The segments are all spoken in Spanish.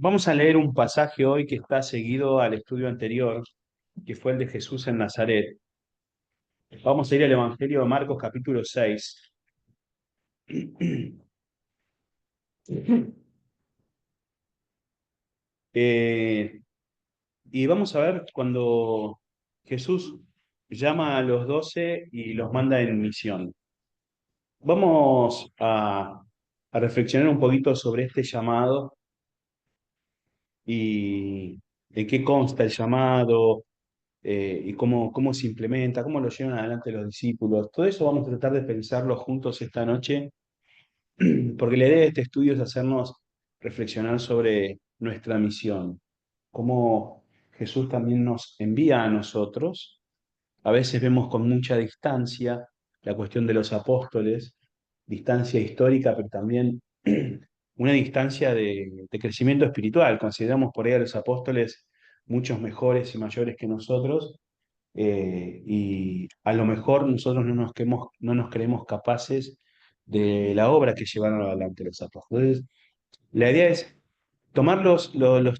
Vamos a leer un pasaje hoy que está seguido al estudio anterior, que fue el de Jesús en Nazaret. Vamos a ir al Evangelio de Marcos capítulo 6. Eh, y vamos a ver cuando Jesús llama a los 12 y los manda en misión. Vamos a reflexionar un poquito sobre este llamado y de qué consta el llamado, y cómo se implementa, cómo lo llevan adelante los discípulos. Todo eso vamos a tratar de pensarlo juntos esta noche, porque la idea de este estudio es hacernos reflexionar sobre nuestra misión, cómo Jesús también nos envía a nosotros. A veces vemos con mucha distancia la cuestión de los apóstoles, distancia histórica, pero también una distancia de crecimiento espiritual. Consideramos por ahí a los apóstoles muchos mejores y mayores que nosotros, y a lo mejor nosotros no nos creemos capaces de la obra que llevaron adelante los apóstoles. La idea es tomar los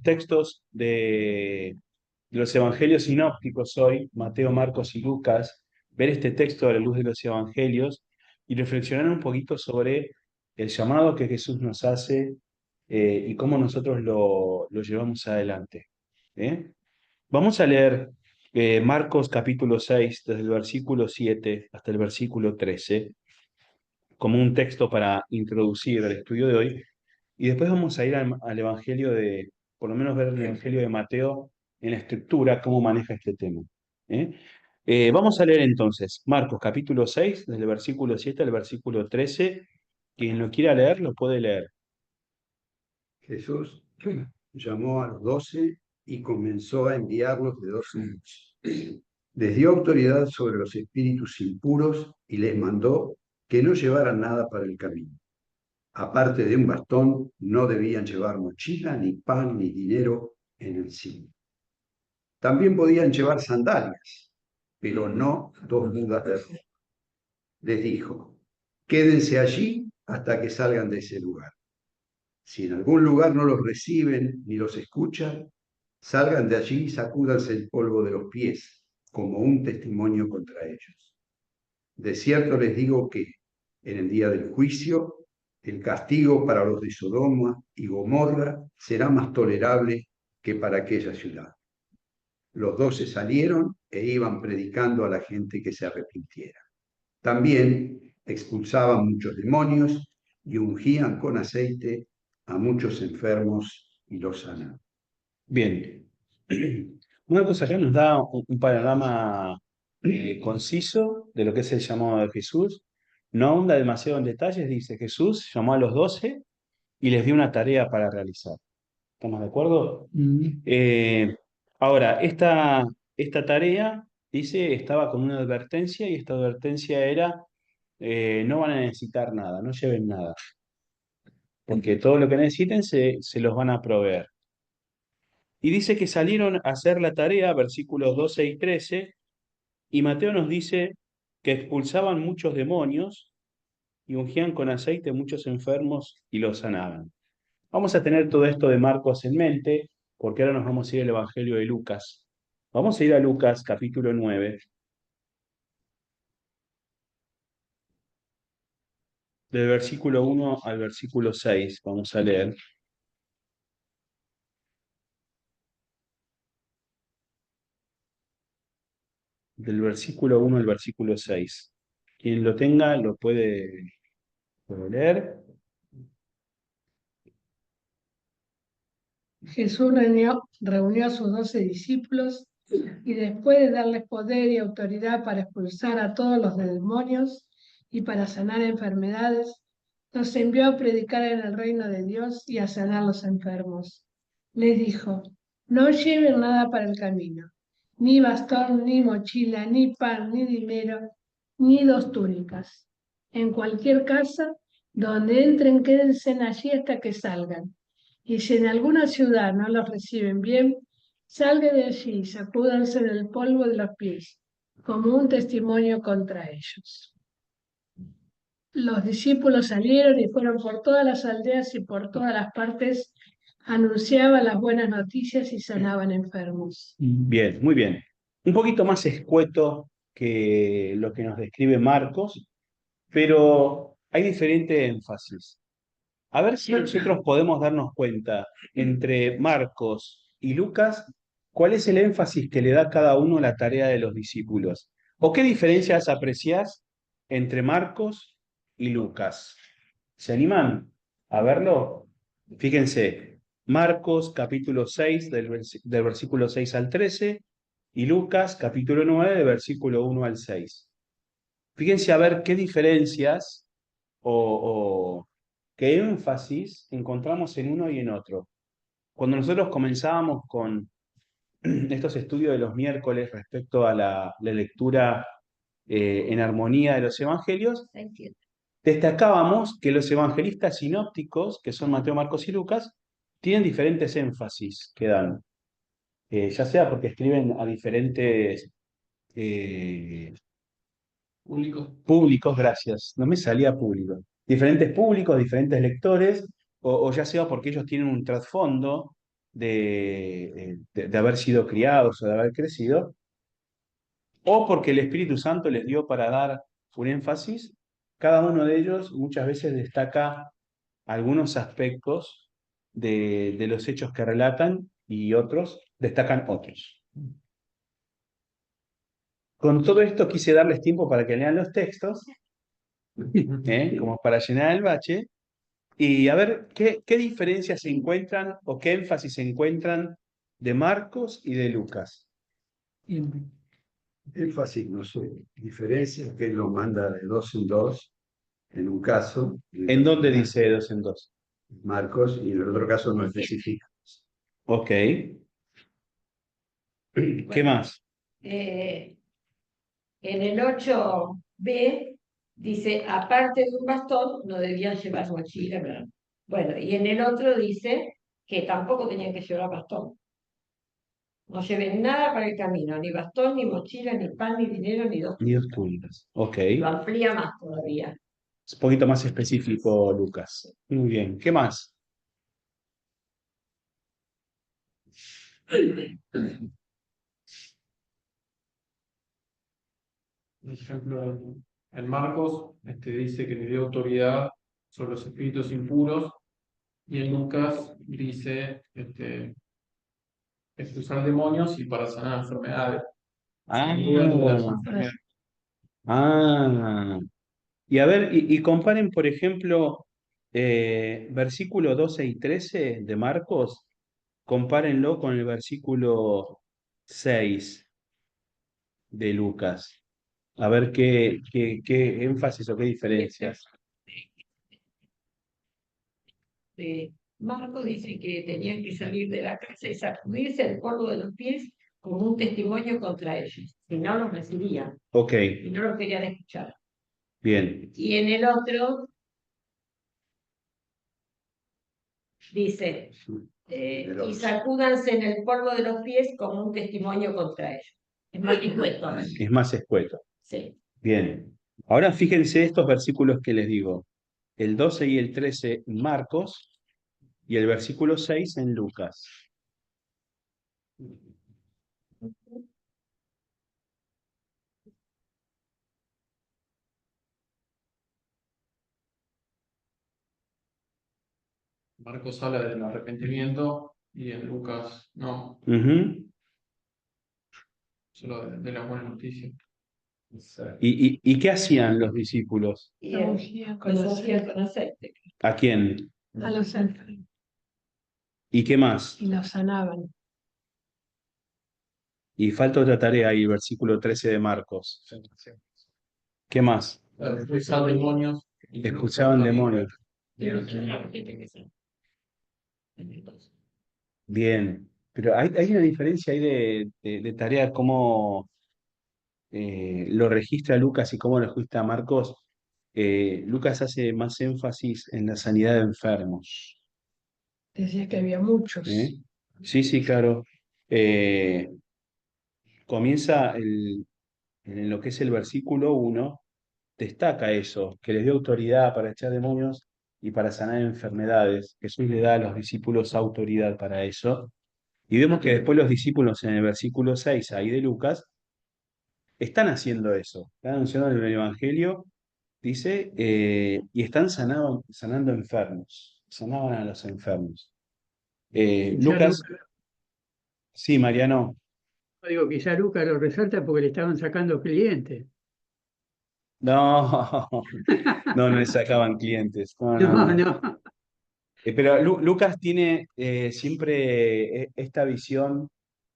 textos de los evangelios sinópticos hoy, Mateo, Marcos y Lucas, ver este texto a la luz de los evangelios y reflexionar un poquito sobre el llamado que Jesús nos hace, y cómo nosotros lo llevamos adelante. ¿Eh? Vamos a leer Marcos capítulo 6 desde el versículo 7 hasta el versículo 13, como un texto para introducir el estudio de hoy, y después vamos a ir al Evangelio por lo menos ver el Evangelio de Mateo en la estructura, cómo maneja este tema. ¿Eh? Vamos a leer entonces Marcos capítulo 6 desde el versículo 7 al versículo 13. Quien lo quiera leer, lo puede leer. Jesús llamó a los 12 y comenzó a enviarlos de 12 en 12. Les dio autoridad sobre los espíritus impuros y les mandó que no llevaran nada para el camino. Aparte de un bastón, no debían llevar mochila, ni pan, ni dinero en el cinto. También podían llevar sandalias, pero no 2 mudas de ropa. Les dijo: quédense allí hasta que salgan de ese lugar. Si en algún lugar no los reciben ni los escuchan, salgan de allí y sacúdanse el polvo de los pies como un testimonio contra ellos. De cierto les digo que en el día del juicio el castigo para los de Sodoma y Gomorra será más tolerable que para aquella ciudad. Los 12 salieron e iban predicando a la gente que se arrepintiera. También expulsaban muchos demonios y ungían con aceite a muchos enfermos y los sanaban. Bien. Una cosa acá nos da un panorama conciso de lo que es el llamado de Jesús. No ahonda demasiado en detalles, dice Jesús llamó a los 12 y les dio una tarea para realizar. ¿Estamos de acuerdo? Eh, Ahora, esta tarea, dice, estaba con una advertencia, y esta advertencia era, no van a necesitar nada, no lleven nada, porque todo lo que necesiten se los van a proveer. Y dice que salieron a hacer la tarea, versículos 12 y 13, y Mateo nos dice que expulsaban muchos demonios y ungían con aceite muchos enfermos y los sanaban. Vamos a tener todo esto de Marcos en mente, porque ahora nos vamos a ir al Evangelio de Lucas. Vamos a ir a Lucas capítulo 9, del versículo 1 al versículo 6. Vamos a leer. Del versículo 1 al versículo 6. Quien lo tenga lo puede leer. Jesús reunió a sus 12 discípulos y después de darles poder y autoridad para expulsar a todos los demonios y para sanar enfermedades, los envió a predicar en el reino de Dios y a sanar los enfermos. Les dijo: no lleven nada para el camino, ni bastón, ni mochila, ni pan, ni dinero, ni 2 túnicas. En cualquier casa donde entren, quédense allí hasta que salgan. Y si en alguna ciudad no los reciben bien, salgan de allí y sacúdanse del polvo de los pies, como un testimonio contra ellos. Los discípulos salieron y fueron por todas las aldeas y por todas las partes Anunciaba las buenas noticias y sanaban enfermos. Bien, muy bien. Un poquito más escueto que lo que nos describe Marcos, pero hay diferente énfasis. A ver si nosotros podemos darnos cuenta entre Marcos y Lucas, cuál es el énfasis que le da cada uno a la tarea de los discípulos. ¿O qué diferencias apreciás entre Marcos y Lucas? ¿Se animan a verlo? Fíjense, Marcos capítulo 6 del versículo 6 al 13 y Lucas capítulo 9 del versículo 1 al 6. Fíjense a ver qué diferencias o qué énfasis encontramos en uno y en otro. Cuando nosotros comenzábamos con estos estudios de los miércoles respecto a la lectura en armonía de los evangelios, destacábamos que los evangelistas sinópticos, que son Mateo, Marcos y Lucas, tienen diferentes énfasis que dan, ya sea porque escriben a diferentes eh, públicos, gracias, no me salía público, diferentes públicos, diferentes lectores, o ya sea porque ellos tienen un trasfondo de haber sido criados o de haber crecido, o porque el Espíritu Santo les dio para dar un énfasis. Cada uno de ellos muchas veces destaca algunos aspectos de los hechos que relatan y otros destacan otros. Con todo esto quise darles tiempo para que lean los textos, como para llenar el bache, y a ver qué diferencias se encuentran o qué énfasis se encuentran de Marcos y de Lucas. Énfasis, no sé, diferencia que lo manda de dos en dos, en un caso, ¿En dónde dice de dos en dos? Marcos, y en el otro caso no especifica. Ok. ¿Qué más? En el 8b dice, aparte de un bastón, no debían llevar mochila, ¿verdad? Bueno, y en el otro dice que tampoco tenían que llevar bastón. No lleven nada para el camino, ni bastón, ni mochila, ni pan, ni dinero, ni dos. Ni dos túnicas. Ok. Lo amplía más todavía. Es un poquito más específico, Lucas. Muy bien. ¿Qué más? Por ejemplo, en Marcos dice que le dio autoridad sobre los espíritus impuros y en Lucas dice expulsar demonios y para sanar enfermedades. Ah, Sin duda, de las enfermedades. ah. Y a ver, y comparen, por ejemplo, versículo 12 y 13 de Marcos, compárenlo con el versículo 6 de Lucas. A ver qué énfasis o qué diferencias. Marcos dice que tenían que salir de la casa y sacudirse el polvo de los pies como un testimonio contra ellos. Si no, los recibían Ok, y no los querían escuchar. bien. Y en el otro dice, y sacúdanse en el polvo de los pies como un testimonio contra ellos. Es más escueto. Es más escueto. Sí. Bien. Ahora fíjense estos versículos que les digo. El 12 y el 13 en Marcos y el versículo 6 en Lucas. Marcos habla del arrepentimiento y en Lucas no, Ujú. solo de la buena noticia. ¿Y qué hacían los discípulos? Y Lo ungían con los aceite ungían con aceite. ¿A quién? a los enfermos ¿Y qué más? y los sanaban. Y falta otra tarea ahí, versículo 13 de Marcos. ¿Qué más? Expulsar demonios. Expulsaban demonios. Bien. Pero hay una diferencia ahí de tarea, cómo lo registra Lucas y cómo lo registra Marcos. Lucas hace más énfasis en la sanidad de enfermos. Decía que había muchos. ¿Eh? Sí, sí, claro. Eh, comienza en lo que es el versículo 1, destaca eso, que les dio autoridad para echar demonios y para sanar enfermedades. Jesús le da a los discípulos autoridad para eso. Y vemos que después los discípulos en el versículo 6 ahí de Lucas están haciendo eso, están anunciando el Evangelio, dice, y están sanando enfermos, sanaban a los enfermos. Quizá Lucas, Lucas, sí, Mariano, digo, quizá Lucas lo resalta porque le estaban sacando clientes. no, no le sacaban clientes, no, no, No, no. no. Pero Lucas tiene siempre esta visión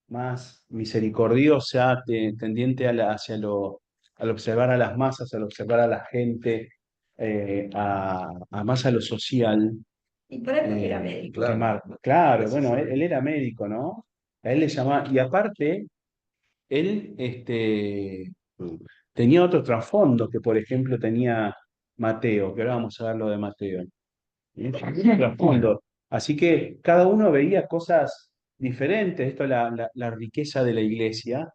más misericordiosa, tendiente al observar a las masas, al observar a la gente, a más a lo social. Y por ahí porque era médico. Que Claro. Marco. Claro, Eso bueno, sí. él era médico, ¿no? A él le llamaba, y aparte, él tenía otro trasfondo que, por ejemplo, tenía Mateo, que ahora vamos a ver lo de Mateo. Trasfondo. Así que cada uno veía cosas diferentes. Esto es la riqueza de la iglesia,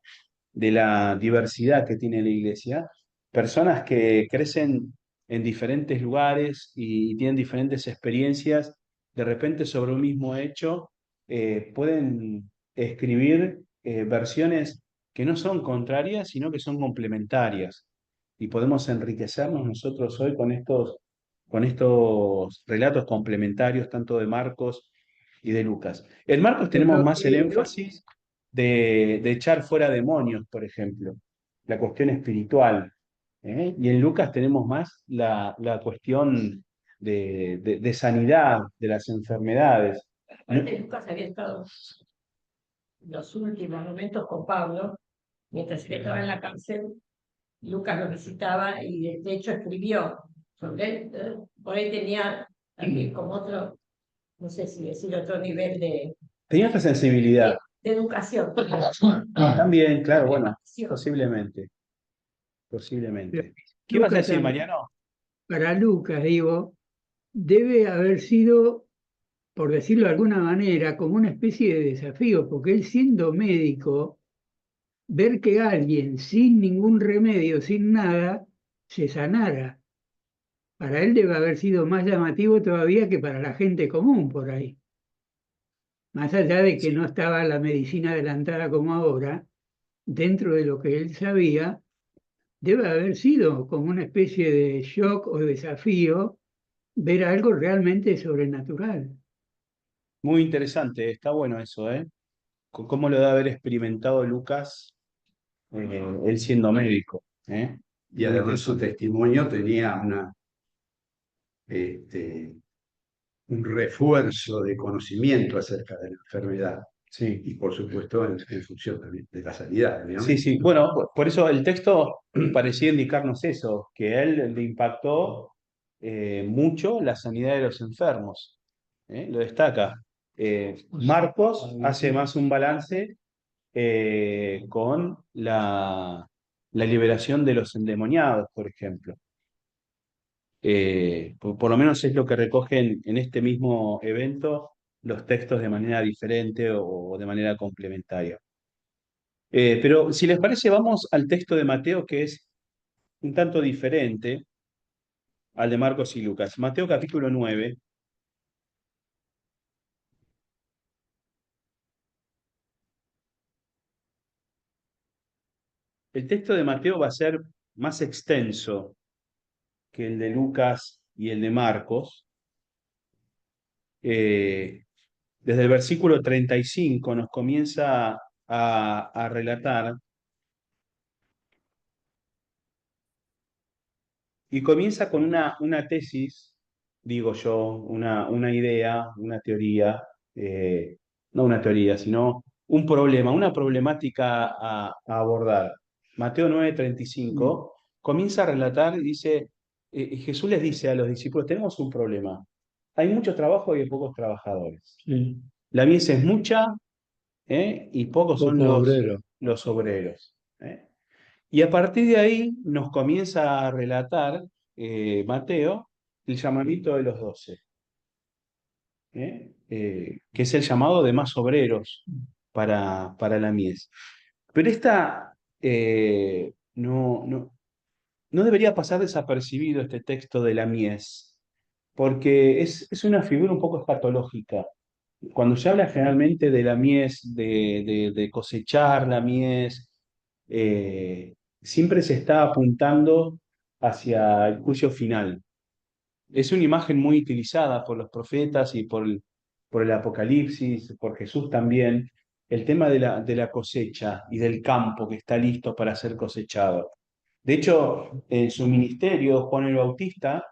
de la diversidad que tiene la iglesia. Personas que crecen en diferentes lugares y tienen diferentes experiencias, de repente sobre un mismo hecho, pueden escribir versiones que no son contrarias, sino que son complementarias. Y podemos enriquecernos nosotros hoy con estos relatos complementarios, tanto de Marcos y de Lucas. En Marcos tenemos Pero, más el énfasis de echar fuera demonios, por ejemplo, la cuestión espiritual. ¿Eh? Y en Lucas tenemos más la cuestión de sanidad de las enfermedades. Aparte, Lucas había estado en los últimos momentos con Pablo, mientras él estaba en la cárcel, Lucas lo visitaba y de hecho escribió sobre él. Por ahí tenía también como otro, no sé si decir otro nivel Tenía otra sensibilidad. de educación. También, claro, De bueno, preparación. posiblemente, pero posiblemente. ¿Qué ibas a Lucas decir, también, Mariano? para Lucas, digo, debe haber sido, por decirlo de alguna manera, como una especie de desafío, porque él siendo médico, ver que alguien sin ningún remedio, sin nada, se sanara, para él debe haber sido más llamativo todavía que para la gente común por ahí. Más allá de que no estaba la medicina adelantada como ahora, dentro de lo que él sabía, debe haber sido como una especie de shock o desafío ver algo realmente sobrenatural. Muy interesante, está bueno eso, ¿eh? ¿Cómo lo debe haber experimentado Lucas, él siendo médico? ¿Eh? Y Muy además su interesante. testimonio tenía este, un refuerzo de conocimiento acerca de la enfermedad Sí. y por supuesto en función también de la sanidad, Sí, obviamente. sí. Bueno, por eso el texto parecía indicarnos eso, que a él le impactó mucho la sanidad de los enfermos. Lo destaca. Marcos hace más un balance con la liberación de los endemoniados, por ejemplo. Por lo menos es lo que recogen en este mismo evento los textos de manera diferente o de manera complementaria. Pero si les parece, vamos al texto de Mateo, que es un tanto diferente al de Marcos y Lucas. Mateo capítulo 9. El texto de Mateo va a ser más extenso que el de Lucas y el de Marcos. Desde el versículo 35 nos comienza a relatar y comienza con una tesis, digo yo, una idea, una teoría, no una teoría, sino un problema, una problemática a abordar. Mateo 9:35 comienza a relatar y dice, Jesús les dice a los discípulos, tenemos un problema. Hay mucho trabajo y hay pocos trabajadores. Sí, La mies es mucha, y pocos son poco obrero. los obreros. ¿Eh? Y a partir de ahí nos comienza a relatar Mateo el llamamiento de los 12, que es el llamado de más obreros para la mies. Pero esta no debería pasar desapercibido este texto de la mies, porque es una figura un poco escatológica. Cuando se habla generalmente de la mies, de cosechar la mies, siempre se está apuntando hacia el juicio final. Es una imagen muy utilizada por los profetas y por el Apocalipsis, por Jesús también, el tema de la cosecha y del campo que está listo para ser cosechado. De hecho, en su ministerio, Juan el Bautista,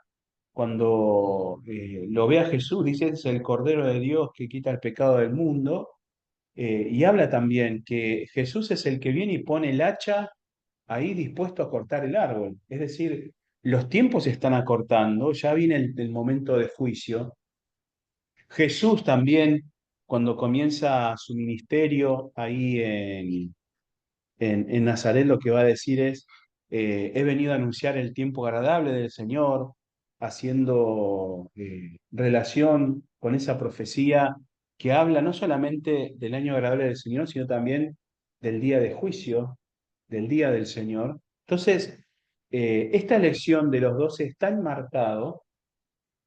cuando lo ve a Jesús, dice, es el Cordero de Dios que quita el pecado del mundo, y habla también que Jesús es el que viene y pone el hacha ahí dispuesto a cortar el árbol. Es decir, los tiempos se están acortando, ya viene el momento de juicio. Jesús también, cuando comienza su ministerio ahí en Nazaret, lo que va a decir es, he venido a anunciar el tiempo agradable del Señor, haciendo relación con esa profecía que habla no solamente del año agradable del Señor, sino también del día de juicio, del día del Señor. Entonces, esta elección de los 12 está enmarcado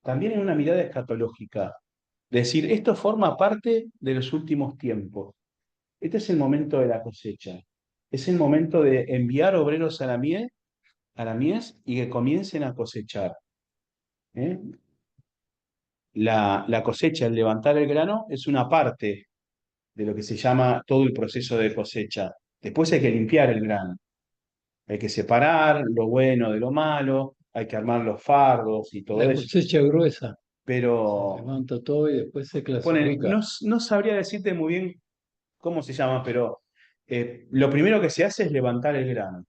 también en una mirada escatológica. Decir, esto forma parte de los últimos tiempos. Este es el momento de la cosecha. Es el momento de enviar obreros a la mies y que comiencen a cosechar. ¿Eh? La cosecha, el levantar el grano, es una parte de lo que se llama todo el proceso de cosecha. Después hay que limpiar el grano. Hay que separar lo bueno de lo malo, hay que armar los fardos y todo La eso. cosecha gruesa. Se Pero levanta todo y después se clasifica. no sabría decirte muy bien cómo se llama, pero lo primero que se hace es levantar el grano.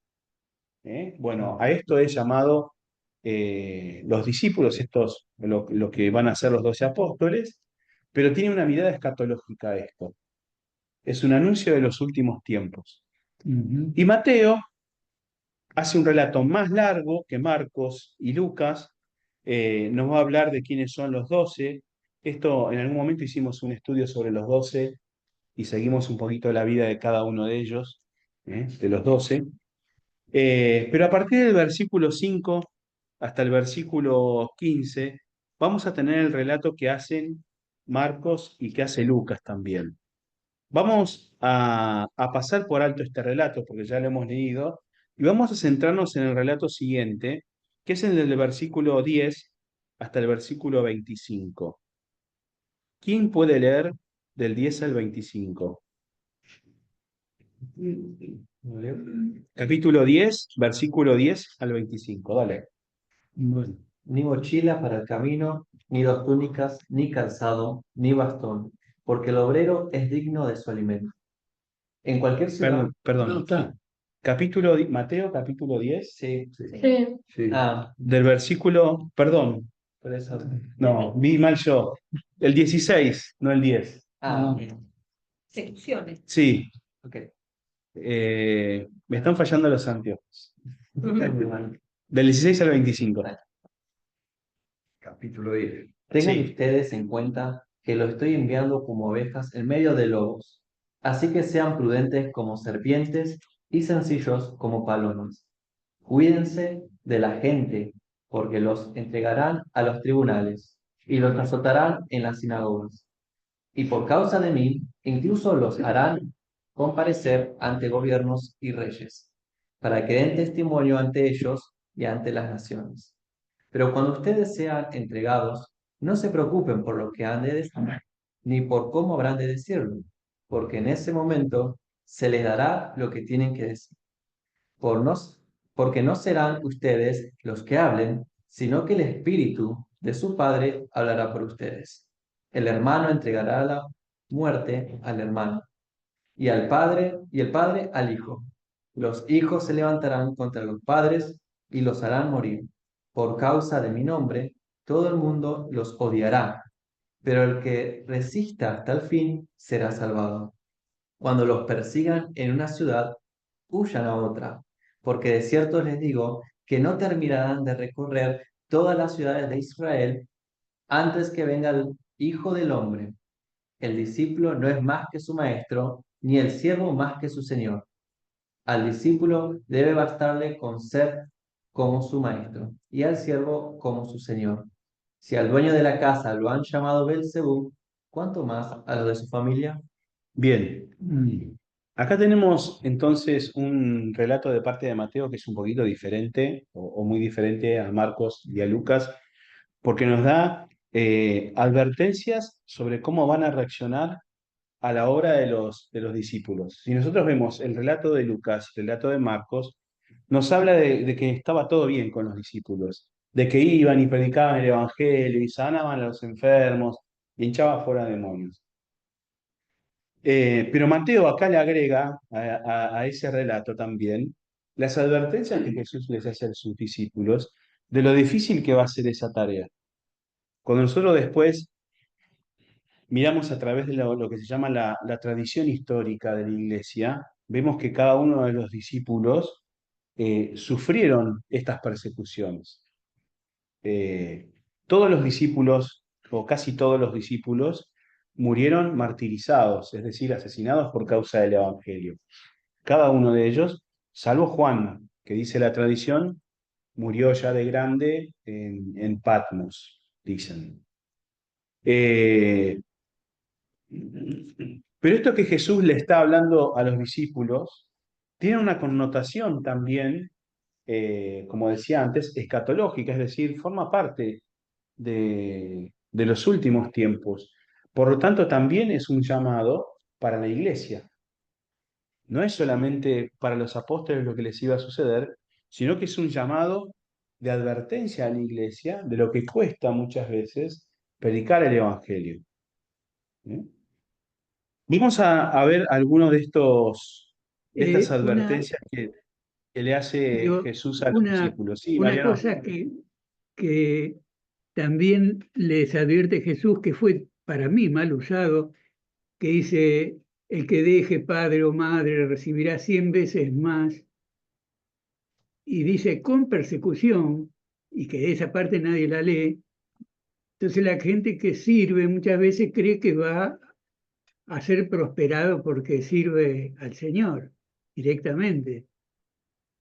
Bueno, a esto es llamado los discípulos, estos, lo que van a ser los 12 apóstoles, pero tiene una mirada escatológica esto. Es un anuncio de los últimos tiempos. Ujú. Y Mateo hace un relato más largo que Marcos y Lucas, nos va a hablar de quiénes son los 12. Esto, en algún momento hicimos un estudio sobre los 12 y seguimos un poquito la vida de cada uno de ellos, de los 12. Pero a partir del versículo 5 hasta el versículo 15, vamos a tener el relato que hacen Marcos y que hace Lucas también. Vamos a pasar por alto este relato porque ya lo hemos leído y vamos a centrarnos en el relato siguiente, que es el del versículo 10 hasta el versículo 25. ¿Quién puede leer del 10 al 25? Capítulo 10, versículo 10 al 25. Dale. Bueno, Ni mochila para el camino, ni dos túnicas, ni calzado, ni bastón, porque el obrero es digno de su alimento. En cualquier ciudad. Perdón. no está. Mateo, capítulo 10, Sí. Sí, Sí. Ah, del versículo, perdón, por eso. no, vi mal yo. El 16, no el 10. Ah, Secciones. Sí, ok. me están fallando los anteojos. Del 16 al 25. Capítulo 10. Tengan Sí. ustedes en cuenta que lo estoy enviando como ovejas en medio de lobos. Así que sean prudentes como serpientes y sencillos como palomas. Cuídense de la gente, porque los entregarán a los tribunales y los azotarán en las sinagogas. Y por causa de mí, incluso los harán comparecer ante gobiernos y reyes, para que den testimonio ante ellos y ante las naciones. Pero cuando ustedes sean entregados, no se preocupen por lo que han de decir, ni por cómo habrán de decirlo, porque en ese momento se les dará lo que tienen que decir. Por no, porque no serán ustedes los que hablen, sino que el Espíritu de su Padre hablará por ustedes. El hermano entregará la muerte al hermano, y el padre al hijo. Los hijos se levantarán contra los padres y los harán morir. Por causa de mi nombre, todo el mundo los odiará, pero el que resista hasta el fin será salvado. Cuando los persigan en una ciudad, huyan a otra, porque de cierto les digo que no terminarán de recorrer todas las ciudades de Israel antes que venga el Hijo del Hombre. El discípulo no es más que su maestro, ni el siervo más que su señor. Al discípulo debe bastarle con ser como su maestro, y al siervo como su señor. Si al dueño de la casa lo han llamado Belcebú, ¿cuánto más a los de su familia? Bien. Acá tenemos entonces un relato de parte de Mateo que es un poquito diferente o muy diferente a Marcos y a Lucas, porque nos da advertencias sobre cómo van a reaccionar a la obra de los discípulos. Si nosotros vemos el relato de Lucas, el relato de Marcos, nos habla de que estaba todo bien con los discípulos, de que iban y predicaban el Evangelio y sanaban a los enfermos y echaban fuera demonios. Pero Mateo acá le agrega a ese relato también las advertencias que Jesús les hace a sus discípulos de lo difícil que va a ser esa tarea. Cuando nosotros después miramos a través de lo que se llama la tradición histórica de la iglesia, vemos que cada uno de los discípulos sufrieron estas persecuciones. Todos los discípulos, o casi todos los discípulos, murieron martirizados, es decir, asesinados por causa del Evangelio. Cada uno de ellos, salvo Juan, que dice la tradición, murió ya de grande en Patmos, dicen. Eh, pero esto que Jesús le está hablando a los discípulos tiene una connotación también, como decía antes, escatológica, es decir, forma parte de los últimos tiempos. Por lo tanto, también es un llamado para la iglesia. No es solamente para los apóstoles lo que les iba a suceder, sino que es un llamado de advertencia a la iglesia de lo que cuesta muchas veces predicar el Evangelio. ¿Eh? Vamos a ver algunos de estas Una, advertencias que le hace digo, Jesús a los discípulos. Sí, una Mariano. cosa que también les advierte Jesús, que fue para mí mal usado, que dice, el que deje padre o madre recibirá 100 veces más, y dice con persecución, y que esa parte nadie la lee. Entonces la gente que sirve muchas veces cree que va a ser prosperado porque sirve al Señor directamente.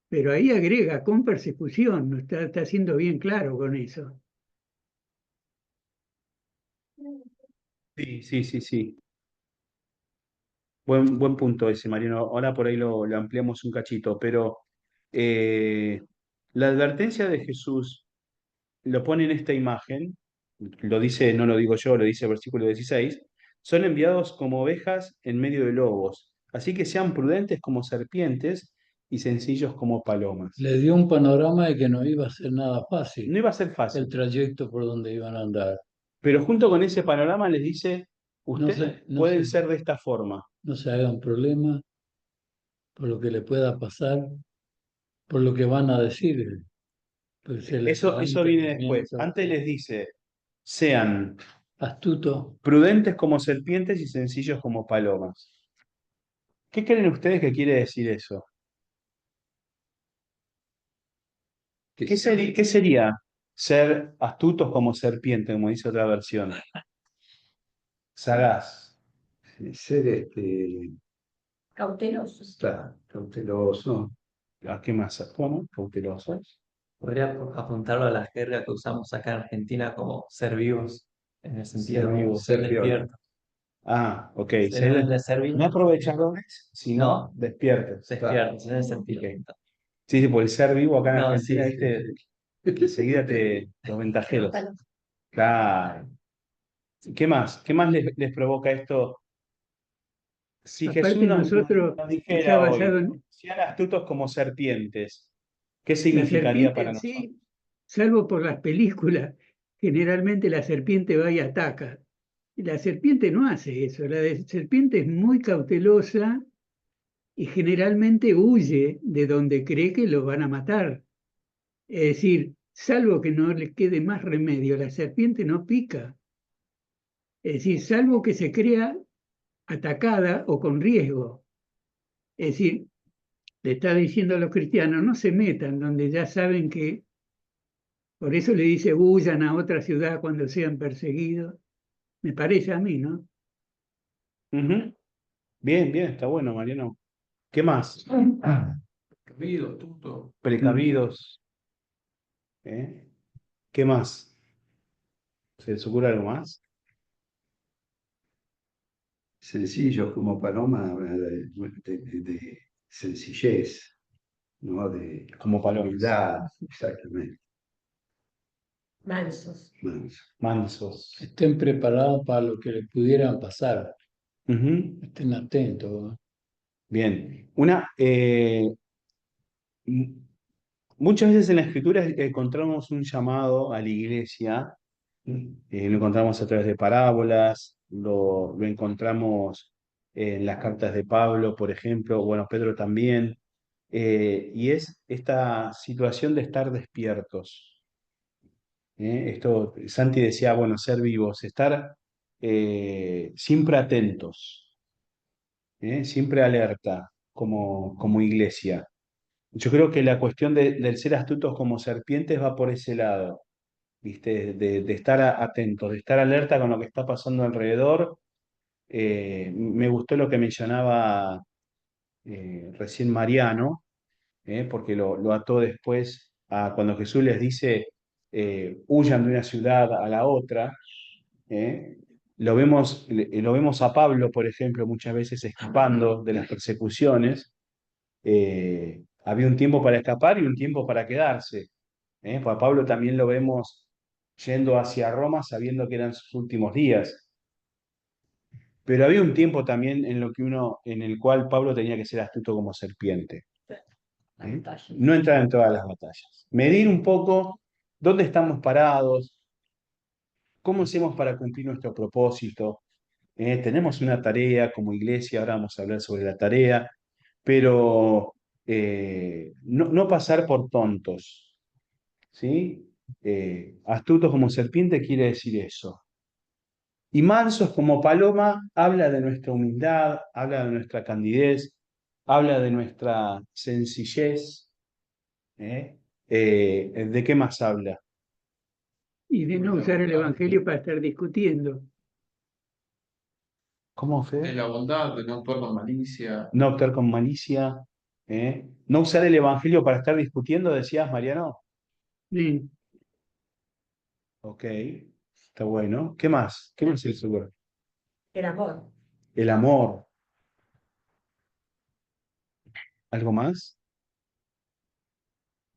Pero ahí agrega con persecución, no está siendo bien claro con eso. Sí, sí, sí, sí. Buen punto ese, Mariano. Ahora por ahí lo ampliamos un cachito, pero eh, la advertencia de Jesús lo pone en esta imagen, lo dice, no lo digo yo, lo dice el versículo 16, son enviados como ovejas en medio de lobos, así que sean prudentes como serpientes y sencillos como palomas. Le dio un panorama de que no iba a ser nada fácil No iba a ser el fácil, trayecto por donde iban a andar. pero junto con ese panorama les dice, No ustedes se, no pueden se, ser de esta forma. no se hagan problemas por lo que le pueda pasar, por lo que van a decir, pues se les da Eso viene después. impedimento. Antes les dice, sean Astuto, prudentes como serpientes y sencillos como palomas. ¿Qué creen ustedes que quiere decir eso? ¿Qué sería ser astutos como serpiente, como dice otra versión? Sagaz. Ser Cautelosos. cauteloso. ¿A qué más? Bueno, cautelosos. Podría apuntarlo a la jerga que usamos acá en Argentina como ser vivos, en el Ser sentido vivo, ser ser piola. despierto. Ah, ok. Ser en el de ser No vivo, aprovechadores, sino no, despiertos. despiertos, en ese sentido. Ok. Sí, sí, por el ser vivo acá en No, Argentina, sí, sí. ¿viste? Enseguida los ventajeros. Claro. ¿Qué más? ¿Qué más les provoca esto? Si Jesús Aparte nosotros, nos está dijera basado hoy, en sean astutos como serpientes, ¿qué la significaría para serpiente, nosotros? sí, salvo por las películas, generalmente la serpiente va y ataca. Y la serpiente no hace eso, serpiente es muy cautelosa y generalmente huye de donde cree que lo van a matar. Es decir, salvo que no le quede más remedio, la serpiente no pica. Es decir, salvo que se crea atacada o con riesgo. Es decir, le está diciendo a los cristianos, no se metan donde ya saben que, por eso le dice, huyan a otra ciudad cuando sean perseguidos. Me parece a mí, ¿no? Ujú. Bien, bien, está bueno, Mariano. ¿Qué más? Ruido, astuto. Precavidos. ¿Eh? ¿Qué más? ¿Se les ocurre algo más? Sencillos como paloma, de sencillez, ¿no? De Como palomas. humildad, exactamente. Mansos. Manso. Mansos. Estén preparados para lo que les pudiera pasar. Ujú. Estén atentos. Bien. Muchas veces en la Escritura encontramos un llamado a la iglesia, lo encontramos a través de parábolas, lo encontramos en las cartas de Pablo, por ejemplo, bueno, Pedro también, y es esta situación de estar despiertos. Esto, Santi decía, bueno, ser vivos, estar siempre atentos, siempre alerta como iglesia. Yo creo que la cuestión del ser astutos como serpientes va por ese lado, ¿viste? De estar atentos, de estar alerta con lo que está pasando alrededor. Me gustó lo que mencionaba recién Mariano, porque lo ató después a cuando Jesús les dice, huyan de una ciudad a la otra. ¿Eh? Lo vemos a Pablo, por ejemplo, muchas veces escapando de las persecuciones. Había un tiempo para escapar y un tiempo para quedarse. Pues a Pablo también lo vemos yendo hacia Roma sabiendo que eran sus últimos días. Pero había un tiempo también en el cual Pablo tenía que ser astuto como serpiente. No entrar en todas las batallas. Medir un poco dónde estamos parados, cómo hacemos para cumplir nuestro propósito. Tenemos una tarea como iglesia, ahora vamos a hablar sobre la tarea, pero no pasar por tontos, ¿sí? Astutos como serpiente quiere decir eso. Y mansos como paloma habla de nuestra humildad, habla de nuestra candidez, habla de nuestra sencillez. ¿De qué más habla? Y de no usar el Evangelio para estar discutiendo. ¿Cómo, De Fede? la bondad, de no actuar con malicia. No actuar con malicia, no usar el Evangelio para estar discutiendo, decías, Mariano. Sí. Ok, está bueno. ¿Qué más? ¿Qué más se les ocurre? El amor. El amor. ¿Algo más?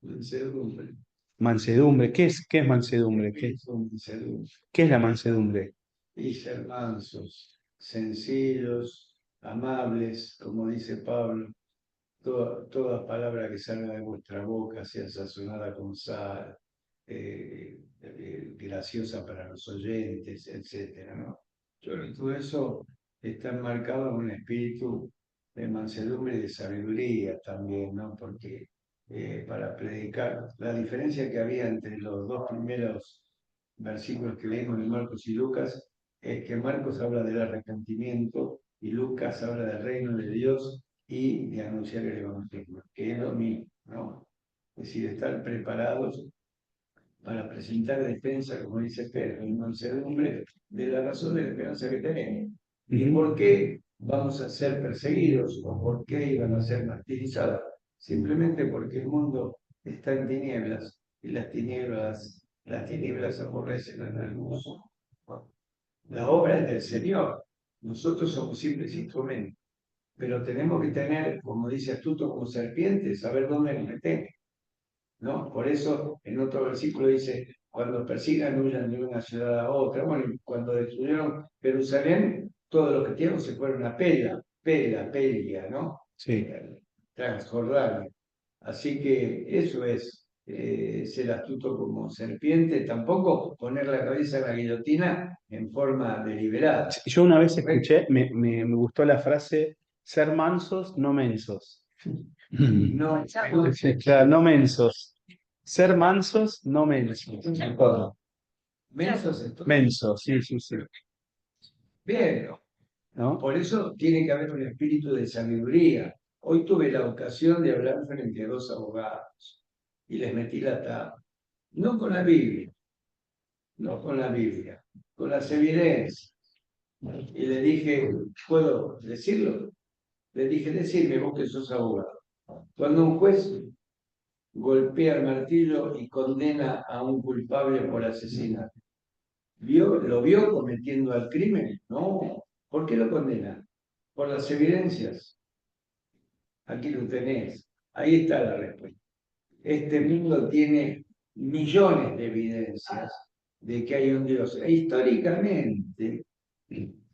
Mansedumbre. Mansedumbre. ¿Qué es mansedumbre? Mansedumbre. ¿Qué es la mansedumbre? Y ser mansos, sencillos, amables, como dice Pablo. Toda palabra que salga de vuestra boca sea sazonada con sal, graciosa para los oyentes, etcétera, ¿no? Yo creo que todo eso está enmarcado en un espíritu de mansedumbre y de sabiduría también, ¿no? Porque para predicar, la diferencia que había entre los dos primeros versículos que leímos de Marcos y Lucas es que Marcos habla del arrepentimiento y Lucas habla del reino de Dios y de anunciar el evangelio, que es lo mismo, ¿no? Es decir, estar preparados para presentar defensa, como dice Pedro, en mansedumbre de la razón de la esperanza que tenemos. ¿Y por qué vamos a ser perseguidos o por qué iban a ser martirizados? Simplemente porque el mundo está en tinieblas y las tinieblas aborrecen a la luz. La obra es del Señor, nosotros somos simples instrumentos, pero tenemos que tener, como dice astuto como serpiente, saber dónde nos metemos, ¿no? Por eso en otro versículo dice, cuando persigan, huyan de una ciudad a otra. Bueno, cuando destruyeron Jerusalén, todos los cristianos se fueron a Pelia, ¿no? Sí. Transjordania. Así que eso es ser astuto como serpiente, tampoco poner la cabeza en la guillotina en forma deliberada. Yo una vez escuché, me gustó la frase, ser mansos, no mensos. No, Claro, no mensos. Ser mansos, no mensos. mensos entonces. Mensos, sí, sí, sí. Bien, ¿No? por eso tiene que haber un espíritu de sabiduría. Hoy tuve la ocasión de hablar frente a dos abogados y les metí la tapa. No con la Biblia, no con la Biblia, con las evidencias. Y le dije, ¿puedo decirlo? Le dije, decirme vos que sos abogado. Cuando un juez golpea el martillo y condena a un culpable por asesinato, ¿Lo vio cometiendo el crimen? No. ¿Por qué lo condena? Por las evidencias. Aquí lo tenés. Ahí está la respuesta. Este mundo tiene millones de evidencias de que hay un Dios. E históricamente,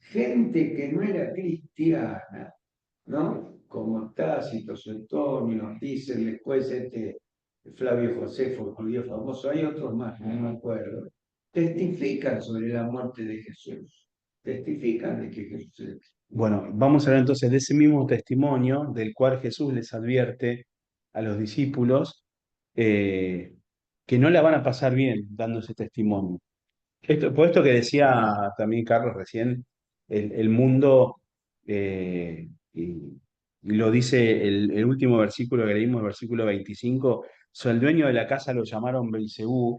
gente que no era cristiana, ¿no? Como Tácito, Suetonio, dicen después Flavio Josefo, judío famoso, hay otros más, no me acuerdo, testifican sobre la muerte de Jesús. Testifican de que Jesús es. Bueno, vamos a hablar entonces de ese mismo testimonio del cual Jesús les advierte a los discípulos que no la van a pasar bien dando ese testimonio. Por esto que decía también Carlos recién, el mundo, y lo dice el último versículo que leímos, el versículo 25, el dueño de la casa lo llamaron Belcebú,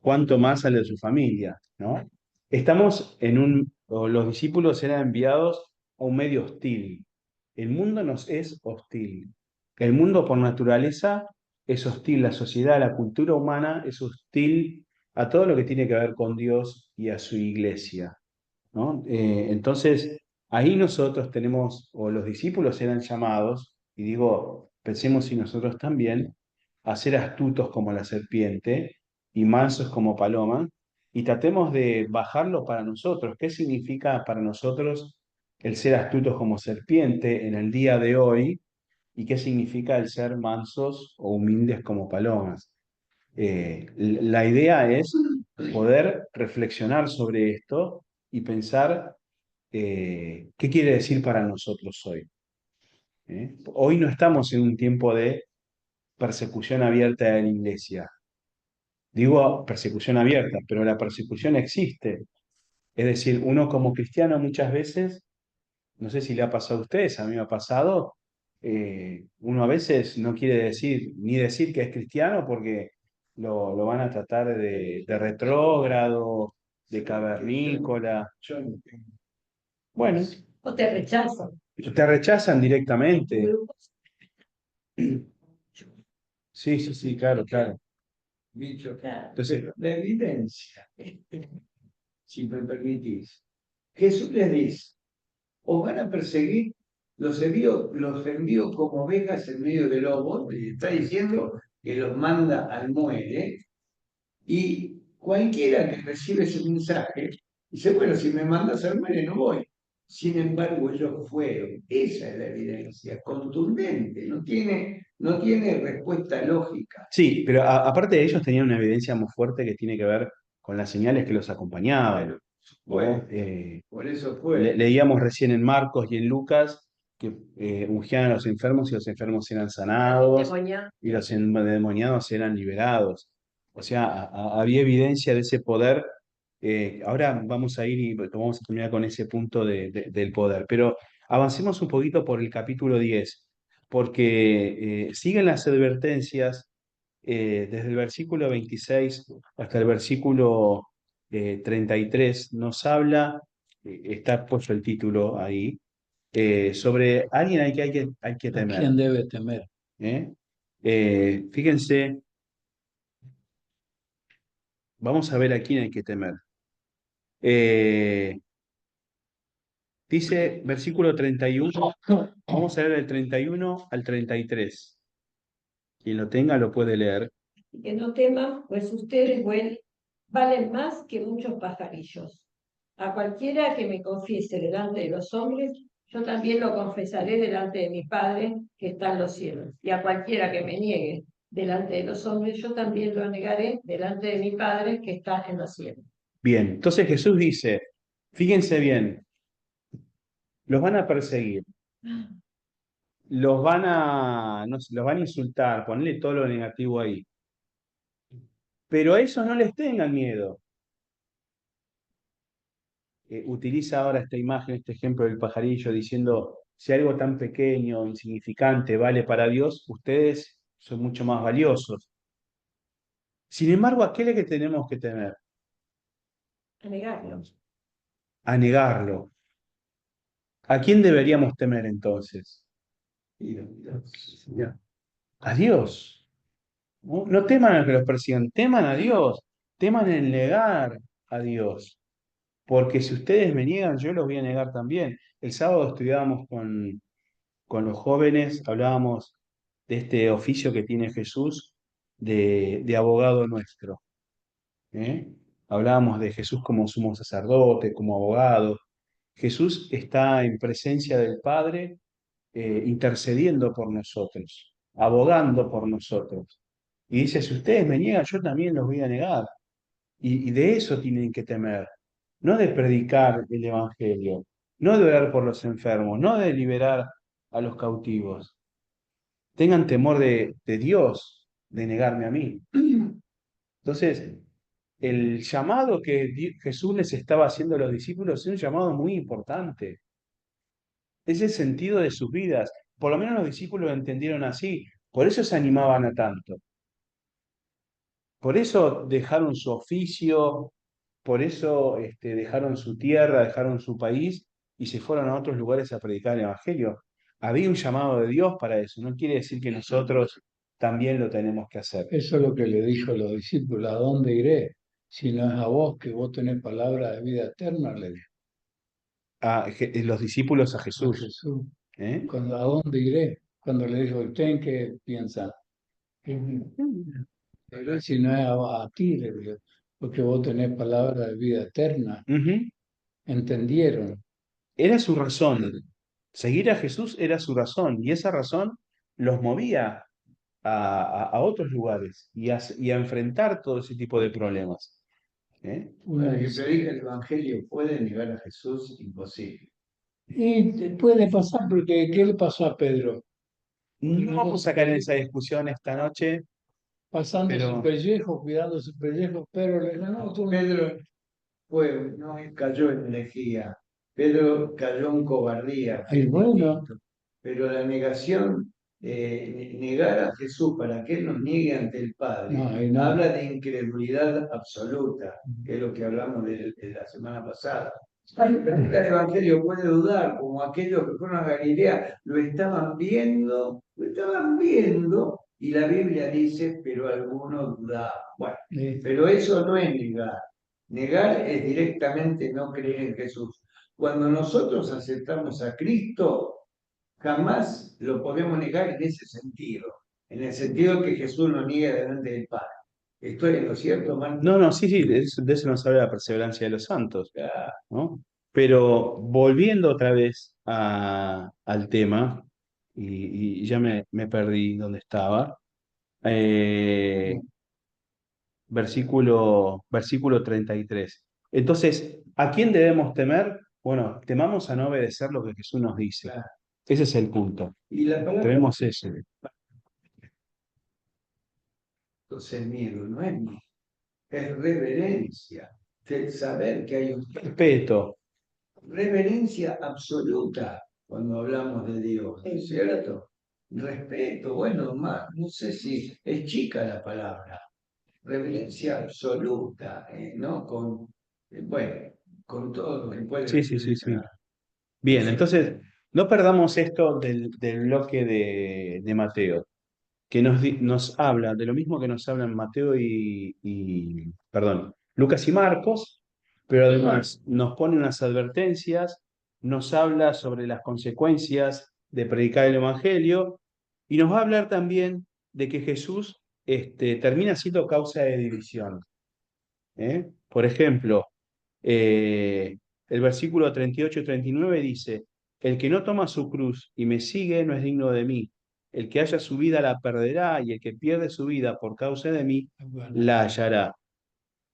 cuanto más al de su familia, ¿no? Estamos o los discípulos eran enviados a un medio hostil. El mundo nos es hostil. El mundo por naturaleza es hostil. La sociedad, la cultura humana es hostil a todo lo que tiene que ver con Dios y a su iglesia, ¿no? Entonces, ahí nosotros tenemos, o los discípulos eran llamados, y digo, pensemos si nosotros también, a ser astutos como la serpiente y mansos como paloma, y tratemos de bajarlo para nosotros. ¿Qué significa para nosotros el ser astutos como serpiente en el día de hoy? ¿Y qué significa el ser mansos o humildes como palomas? La idea es poder reflexionar sobre esto y pensar qué quiere decir para nosotros hoy. Hoy no estamos en un tiempo de persecución abierta de la iglesia. Digo persecución abierta, pero la persecución existe. Es decir, uno como cristiano muchas veces, no sé si le ha pasado a ustedes, a mí me ha pasado, uno a veces no quiere decir que es cristiano porque lo van a tratar de retrógrado, de cavernícola. Bueno, O te rechazan. te rechazan directamente. Sí, sí, sí, claro, claro. Bicho. Claro. Entonces, La evidencia, si me permitís. Jesús les dice, os van a perseguir, los envío como ovejas en medio de lobos, y está diciendo que los manda al muere, y cualquiera que recibe ese mensaje, dice, bueno, si me mandas al muere no voy. Sin embargo, ellos fueron. Esa es la evidencia, contundente, no tiene respuesta lógica. sí, pero aparte de ellos tenían una evidencia muy fuerte que tiene que ver con las señales que los acompañaban. Bueno, ¿No? por eso fue. Leíamos recién en Marcos y en Lucas que ungían a los enfermos y los enfermos eran sanados Endemoniado. y los endemoniados eran liberados. O sea, había evidencia de ese poder. Ahora vamos a ir y vamos a terminar con ese punto del poder, pero avancemos un poquito por el capítulo 10 porque siguen las advertencias desde el versículo 26 hasta el versículo 33, nos habla, está puesto el título ahí, sobre alguien hay que ¿A temer. quién debe temer? ¿Eh? Fíjense, vamos a ver a quién hay que temer. Eh, Dice versículo 31, vamos a leer del 31 al 33. Quien lo tenga lo puede leer. Y que no teman, pues ustedes valen más que muchos pajarillos. A cualquiera que me confiese delante de los hombres, yo también lo confesaré delante de mi Padre que está en los cielos. Y a cualquiera que me niegue delante de los hombres, yo también lo negaré delante de mi Padre que está en los cielos. Bien, entonces Jesús dice, fíjense bien, los van a perseguir, no sé, los van a insultar, ponerle todo lo negativo ahí. Pero a esos no les tengan miedo. Utiliza ahora esta imagen, este ejemplo del pajarillo, diciendo, si algo tan pequeño, insignificante, vale para Dios, ustedes son mucho más valiosos. Sin embargo, ¿a qué es que tenemos que temer? A negarlo. A negarlo. ¿A quién deberíamos temer entonces? A Dios. No teman a que los persigan, teman a Dios. teman en negar a Dios, porque si ustedes me niegan, yo los voy a negar también. El sábado estudiábamos con los jóvenes, hablábamos de este oficio que tiene Jesús de abogado nuestro. ¿Eh? Hablábamos de Jesús como sumo sacerdote, como abogado. Jesús está en presencia del Padre, intercediendo por nosotros, abogando por nosotros. Y dice, si ustedes me niegan, yo también los voy a negar. Y de eso tienen que temer, no de predicar el Evangelio, no de orar por los enfermos, no de liberar a los cautivos. Tengan temor de Dios, de negarme a mí. Entonces, el llamado que Jesús les estaba haciendo a los discípulos es un llamado muy importante. Es el sentido de sus vidas. Por lo menos los discípulos lo entendieron así. Por eso se animaban a tanto. Por eso dejaron su oficio, por eso dejaron su tierra, dejaron su país y se fueron a otros lugares a predicar el Evangelio. Había un llamado de Dios para eso. No quiere decir que nosotros también lo tenemos que hacer. Eso es lo que le dijo a los discípulos, ¿a dónde iré? Si no es a vos, que vos tenés palabra de vida eterna, le dijo Los discípulos a a Jesús. Jesús. ¿Eh? Cuando, ¿a dónde iré? Cuando le dijo, ¿usted qué piensa? Pero si no es a ti, le digo, porque vos tenés palabra de vida eterna. Ujú. ¿Entendieron? Era su razón. Seguir a Jesús era su razón. Y esa razón los movía a otros lugares y a enfrentar todo ese tipo de problemas. ¿Eh? Para que predique el Evangelio puede negar a Jesús, imposible. Y puede pasar, porque ¿qué le pasó a Pedro? No vamos a caer en esa discusión esta noche, Pasando su pero pellejo, cuidando su pellejo, pero le ganó. Pedro no cayó en herejía, Pedro cayó en cobardía, que Ay, es bueno. distinto. Pero la negación, negar a Jesús para que Él nos niegue ante el Padre, No, y no. habla de incredulidad absoluta, que es lo que hablamos de la semana pasada. El Evangelio puede dudar, como aquellos que fueron a Galilea lo estaban viendo, y la Biblia dice, pero algunos dudaban. Bueno, pero eso no es negar. Negar es directamente no creer en Jesús. Cuando nosotros aceptamos a Cristo, jamás lo podemos negar en ese sentido, en el sentido que Jesús nos niega delante del Padre. ¿Estoy en lo cierto, Marco? no, sí, de eso nos habla la perseverancia de los santos, ¿no? Pero volviendo otra vez al tema, y ya me perdí donde estaba, versículo 33. Entonces, ¿a quién debemos temer? Bueno, temamos a no obedecer lo que Jesús nos dice. Claro. Ese es el punto. Y la palabra Tememos eso. entonces miedo no es miedo, es reverencia, el saber que hay un Respeto. reverencia absoluta cuando hablamos de Dios, ¿es cierto? Respeto, bueno, más, no sé si es chica la palabra, reverencia absoluta, ¿no? Bueno, con todo lo que puede Sí, decir sí, sí, sí. esa- Bien, esa- entonces, no perdamos esto del bloque de Mateo, que nos habla de lo mismo que nos hablan Mateo perdón, Lucas y Marcos, pero además nos pone unas advertencias, nos habla sobre las consecuencias de predicar el Evangelio y nos va a hablar también de que Jesús termina siendo causa de división. ¿Eh? Por ejemplo, el versículo 38 y 39 dice, el que no toma su cruz y me sigue no es digno de mí. El que haya su vida la perderá y el que pierde su vida por causa de mí la hallará.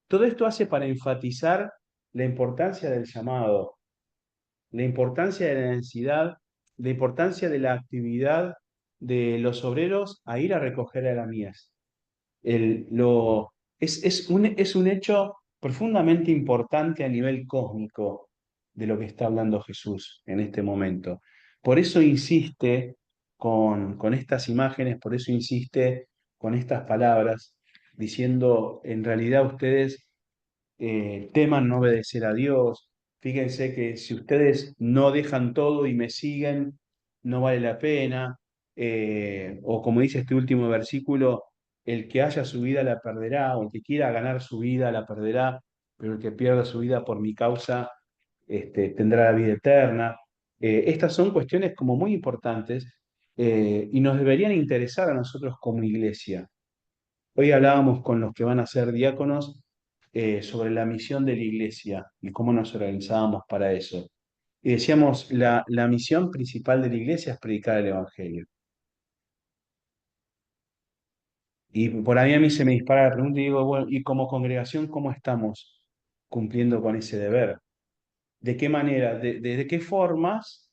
Todo esto hace para enfatizar la importancia del llamado, la importancia de la necesidad, la importancia de la actividad de los obreros a ir a recoger a la mies. Es un hecho profundamente importante a nivel cósmico de lo que está hablando Jesús en este momento. Por eso insiste con estas imágenes, por eso insiste con estas palabras, diciendo, en realidad ustedes teman no obedecer a Dios. Fíjense que si ustedes no dejan todo y me siguen, no vale la pena. O como dice este último versículo, el que haya su vida la perderá, o el que quiera ganar su vida la perderá, pero el que pierda su vida por mi causa tendrá la vida eterna. Estas son cuestiones como muy importantes y nos deberían interesar a nosotros como iglesia. Hoy hablábamos con los que van a ser diáconos sobre la misión de la iglesia y cómo nos organizábamos para eso. Y decíamos, la misión principal de la iglesia es predicar el Evangelio. Y por ahí a mí se me dispara la pregunta y digo, bueno, ¿y como congregación cómo estamos cumpliendo con ese deber? ¿De qué manera, de qué formas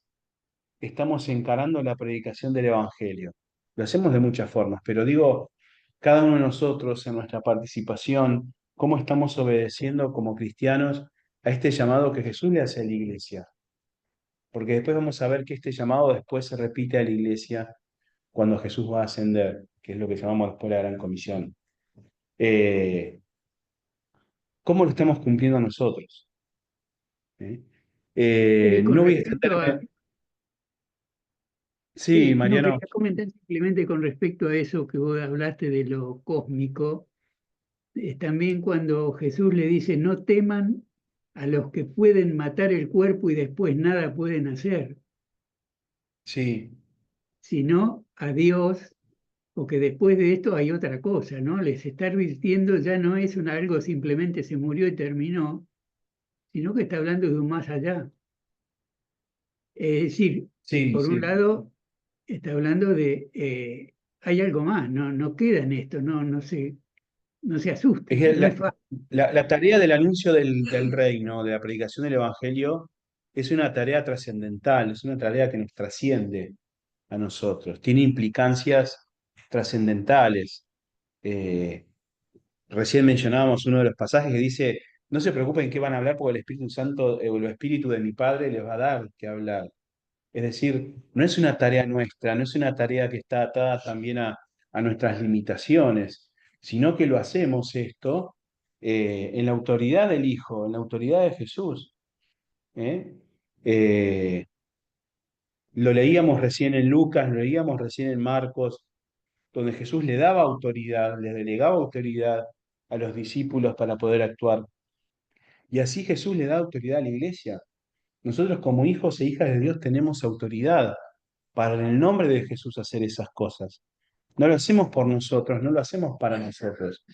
estamos encarando la predicación del Evangelio? Lo hacemos de muchas formas, pero digo, cada uno de nosotros en nuestra participación, ¿cómo estamos obedeciendo como cristianos a este llamado que Jesús le hace a la iglesia? Porque después vamos a ver que este llamado después se repite a la iglesia cuando Jesús va a ascender, que es lo que llamamos después la Gran Comisión. Eh, ¿Cómo lo estamos cumpliendo nosotros? ¿Eh? Con No voy a respecto a, extenderme. Sí, sí, no Mariano. quería comentar simplemente con respecto a eso que vos hablaste de lo cósmico, también cuando Jesús le dice, no teman a los que pueden matar el cuerpo y después nada pueden hacer, Sí, sino a Dios, porque después de esto hay otra cosa, ¿no? Les está advirtiendo, ya no es algo simplemente se murió y terminó, sino que está hablando de un más allá. Es decir, sí, por un sí. lado, está hablando de, hay algo más, no queda en esto, no se Es asusten, que no es fácil. la tarea del anuncio del reino, de la predicación del evangelio, es una tarea trascendental, es una tarea que nos trasciende a nosotros, tiene implicancias trascendentales. Eh, Recién mencionábamos uno de los pasajes que dice, no se preocupen qué van a hablar porque el Espíritu Santo o el Espíritu de mi Padre les va a dar que hablar. Es decir, no es una tarea nuestra, no es una tarea que está atada también a nuestras limitaciones, sino que lo hacemos esto en la autoridad del Hijo, en la autoridad de Jesús. ¿Eh? Eh, lo leíamos recién en Lucas, lo leíamos recién en Marcos, donde Jesús le daba autoridad, le delegaba autoridad a los discípulos para poder actuar. Y así Jesús le da autoridad a la iglesia. Nosotros como hijos e hijas de Dios tenemos autoridad para en el nombre de Jesús hacer esas cosas. No lo hacemos por nosotros, no lo hacemos para nosotros.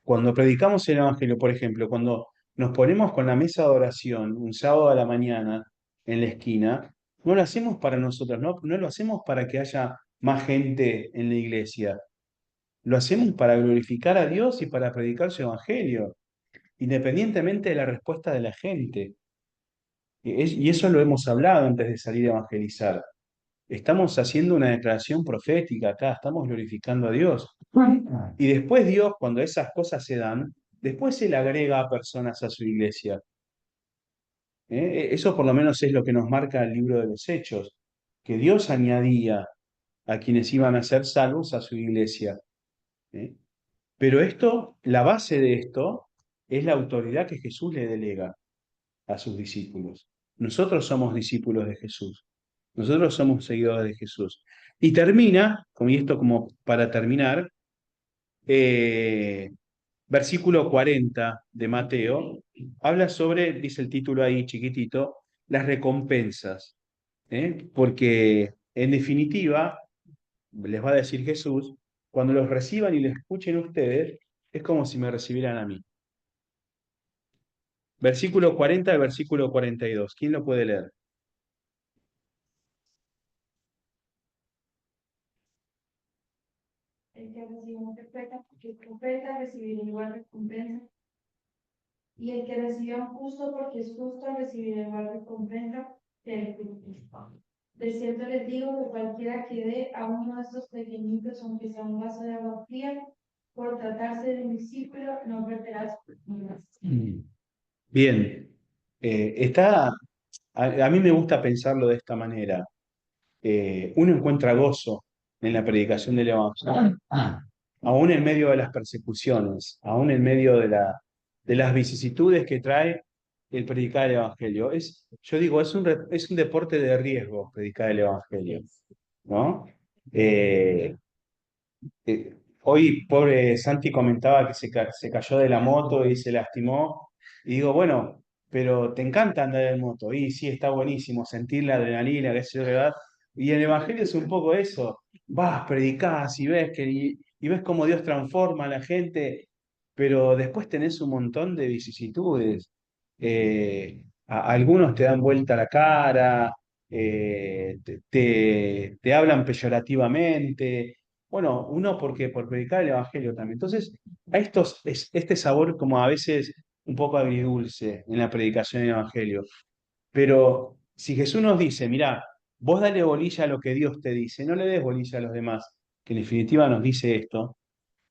Cuando predicamos el Evangelio, por ejemplo, cuando nos ponemos con la mesa de oración un sábado a la mañana en la esquina, no lo hacemos para nosotros, no lo hacemos para que haya más gente en la iglesia. Lo hacemos para glorificar a Dios y para predicar su Evangelio, independientemente de la respuesta de la gente. Y eso lo hemos hablado antes de salir a evangelizar. Estamos haciendo una declaración profética acá, estamos glorificando a Dios. Y después Dios, cuando esas cosas se dan, después Él agrega a personas a su iglesia. Eso por lo menos es lo que nos marca el libro de los Hechos, que Dios añadía a quienes iban a ser salvos a su iglesia. ¿Eh? Pero esto, la base de esto, es la autoridad que Jesús le delega a sus discípulos. Nosotros somos discípulos de Jesús. Nosotros somos seguidores de Jesús. Y termina, y esto como para terminar, versículo 40 de Mateo, habla sobre, dice el título ahí chiquitito, las recompensas. Porque en definitiva, les va a decir Jesús, cuando los reciban y les escuchen ustedes, es como si me recibieran a mí. Versículo 40 al versículo 42. ¿Quién lo puede leer? El que recibe un profeta recibirá igual recompensa, y el que recibe a un justo porque es justo recibirá igual recompensa que el justo. De cierto les digo que cualquiera que dé a uno de estos pequeñitos, aunque sea un vaso de agua fría, por tratarse de un discípulo, no perderá sus vidas. Bien, a mí me gusta pensarlo de esta manera. Uno encuentra gozo en la predicación del Evangelio, aún en medio de las persecuciones, aún en medio de las vicisitudes que trae el predicar el Evangelio. Yo digo, es un deporte de riesgo predicar el Evangelio, ¿no? Hoy, pobre Santi comentaba que se cayó de la moto y se lastimó. Y digo, bueno, pero te encanta andar en moto. Y sí, está buenísimo sentir la adrenalina, qué sé yo, ¿verdad? Y el Evangelio es un poco eso. Vas, predicás y ves cómo Dios transforma a la gente, pero después tenés un montón de vicisitudes. Algunos te dan vuelta la cara, te hablan peyorativamente. Bueno, uno porque por predicar el Evangelio también. Entonces, este sabor como a veces un poco agridulce en la predicación del Evangelio. Pero si Jesús nos dice, mirá, vos dale bolilla a lo que Dios te dice, no le des bolilla a los demás, que en definitiva nos dice esto,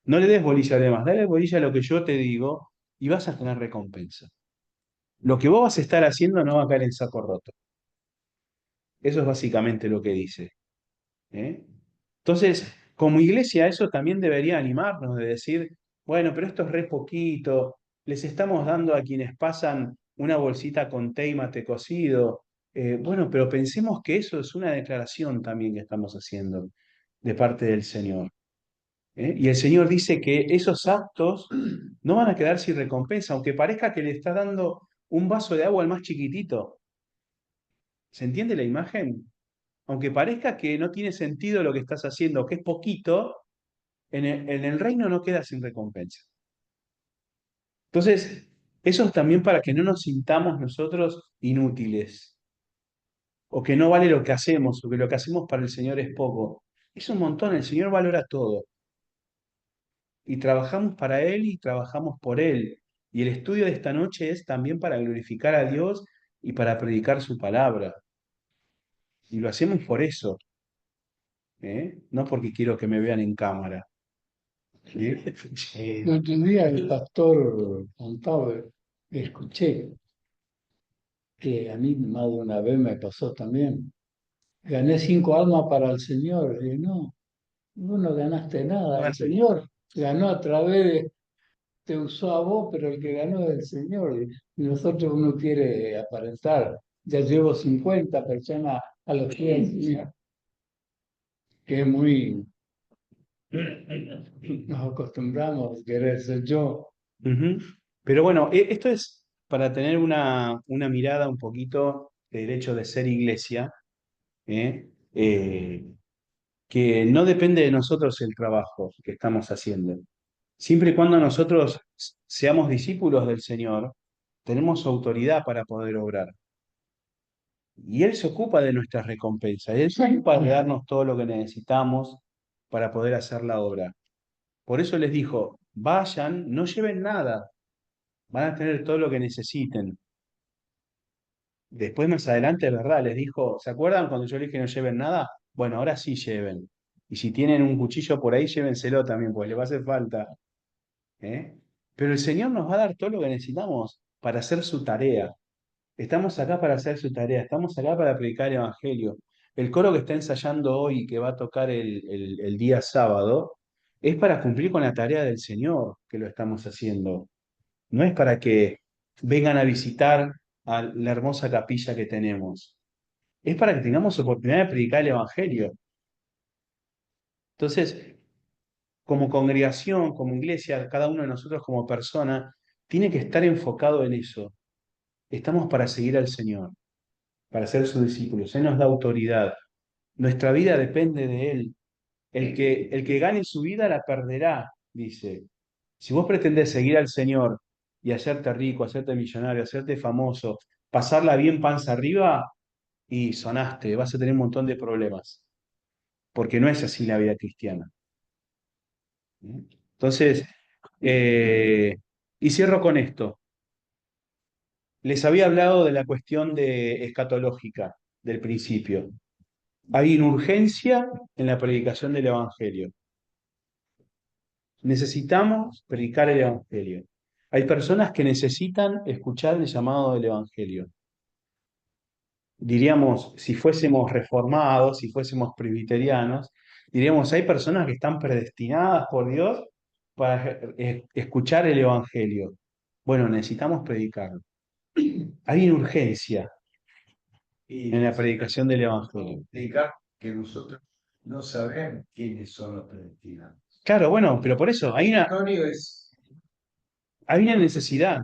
no le des bolilla a los demás, dale bolilla a lo que yo te digo y vas a tener recompensa. Lo que vos vas a estar haciendo no va a caer en saco roto. Eso es básicamente lo que dice. ¿Eh? Entonces, como iglesia, eso también debería animarnos de decir, bueno, pero esto es re poquito, les estamos dando a quienes pasan una bolsita con té y mate cocido. Bueno, pero pensemos que eso es una declaración también que estamos haciendo de parte del Señor. ¿Eh? Y el Señor dice que esos actos no van a quedar sin recompensa, aunque parezca que le está dando un vaso de agua al más chiquitito. ¿Se entiende la imagen? Aunque parezca que no tiene sentido lo que estás haciendo, que es poquito, en el reino no queda sin recompensa. Entonces, eso es también para que no nos sintamos nosotros inútiles, o que no vale lo que hacemos, o que lo que hacemos para el Señor es poco. Es un montón, el Señor valora todo. Y trabajamos para Él y trabajamos por Él. Y el estudio de esta noche es también para glorificar a Dios y para predicar su palabra. Y lo hacemos por eso, ¿eh? No porque quiero que me vean en cámara. ¿Sí? El otro día el pastor contaba, escuché, que a mí más de una vez me pasó también. Gané 5 almas para el Señor. Y no, vos no ganaste nada. El Señor ganó a través de, te usó a vos, pero el que ganó es el Señor. Y nosotros uno quiere aparentar. Ya llevo 50 personas a los pies del Señor, que es muy, nos acostumbramos a querer ser yo. Ujú. Pero bueno, esto es para tener una mirada un poquito del hecho de ser iglesia, ¿eh? Que no depende de nosotros el trabajo que estamos haciendo. Siempre y cuando nosotros seamos discípulos del Señor, tenemos autoridad para poder obrar. Y Él se ocupa de nuestras recompensas, Él se ocupa de darnos todo lo que necesitamos para poder hacer la obra. Por eso les dijo, vayan, no lleven nada, van a tener todo lo que necesiten. Después más adelante, es verdad, les dijo, ¿se acuerdan cuando yo les dije no lleven nada? Bueno, ahora sí lleven. Y si tienen un cuchillo por ahí, llévenselo también, pues les va a hacer falta. ¿Eh? Pero el Señor nos va a dar todo lo que necesitamos para hacer su tarea. Estamos acá para hacer su tarea, estamos acá para predicar el Evangelio. El coro que está ensayando hoy, que va a tocar el día sábado, es para cumplir con la tarea del Señor que lo estamos haciendo. No es para que vengan a visitar a la hermosa capilla que tenemos. Es para que tengamos oportunidad de predicar el Evangelio. Entonces, como congregación, como iglesia, cada uno de nosotros como persona, tiene que estar enfocado en eso. Estamos para seguir al Señor, para ser sus discípulos. Él nos da autoridad. Nuestra vida depende de Él. El que gane su vida la perderá, dice. Si vos pretendés seguir al Señor y hacerte rico, hacerte millonario, hacerte famoso, pasarla bien panza arriba, y sonaste, vas a tener un montón de problemas, porque no es así la vida cristiana. Entonces, eh, y cierro con esto. Les había hablado de la cuestión de escatológica del principio. Hay una urgencia en la predicación del Evangelio. Necesitamos predicar el Evangelio. Hay personas que necesitan escuchar el llamado del Evangelio. Diríamos, si fuésemos reformados, si fuésemos presbiterianos, diríamos, hay personas que están predestinadas por Dios para escuchar el Evangelio. Bueno, necesitamos predicarlo. Hay una urgencia en la predicación del Evangelio. Explicar que nosotros no sabemos quiénes son los predestinados. Claro, bueno, pero por eso Antonio es hay una necesidad.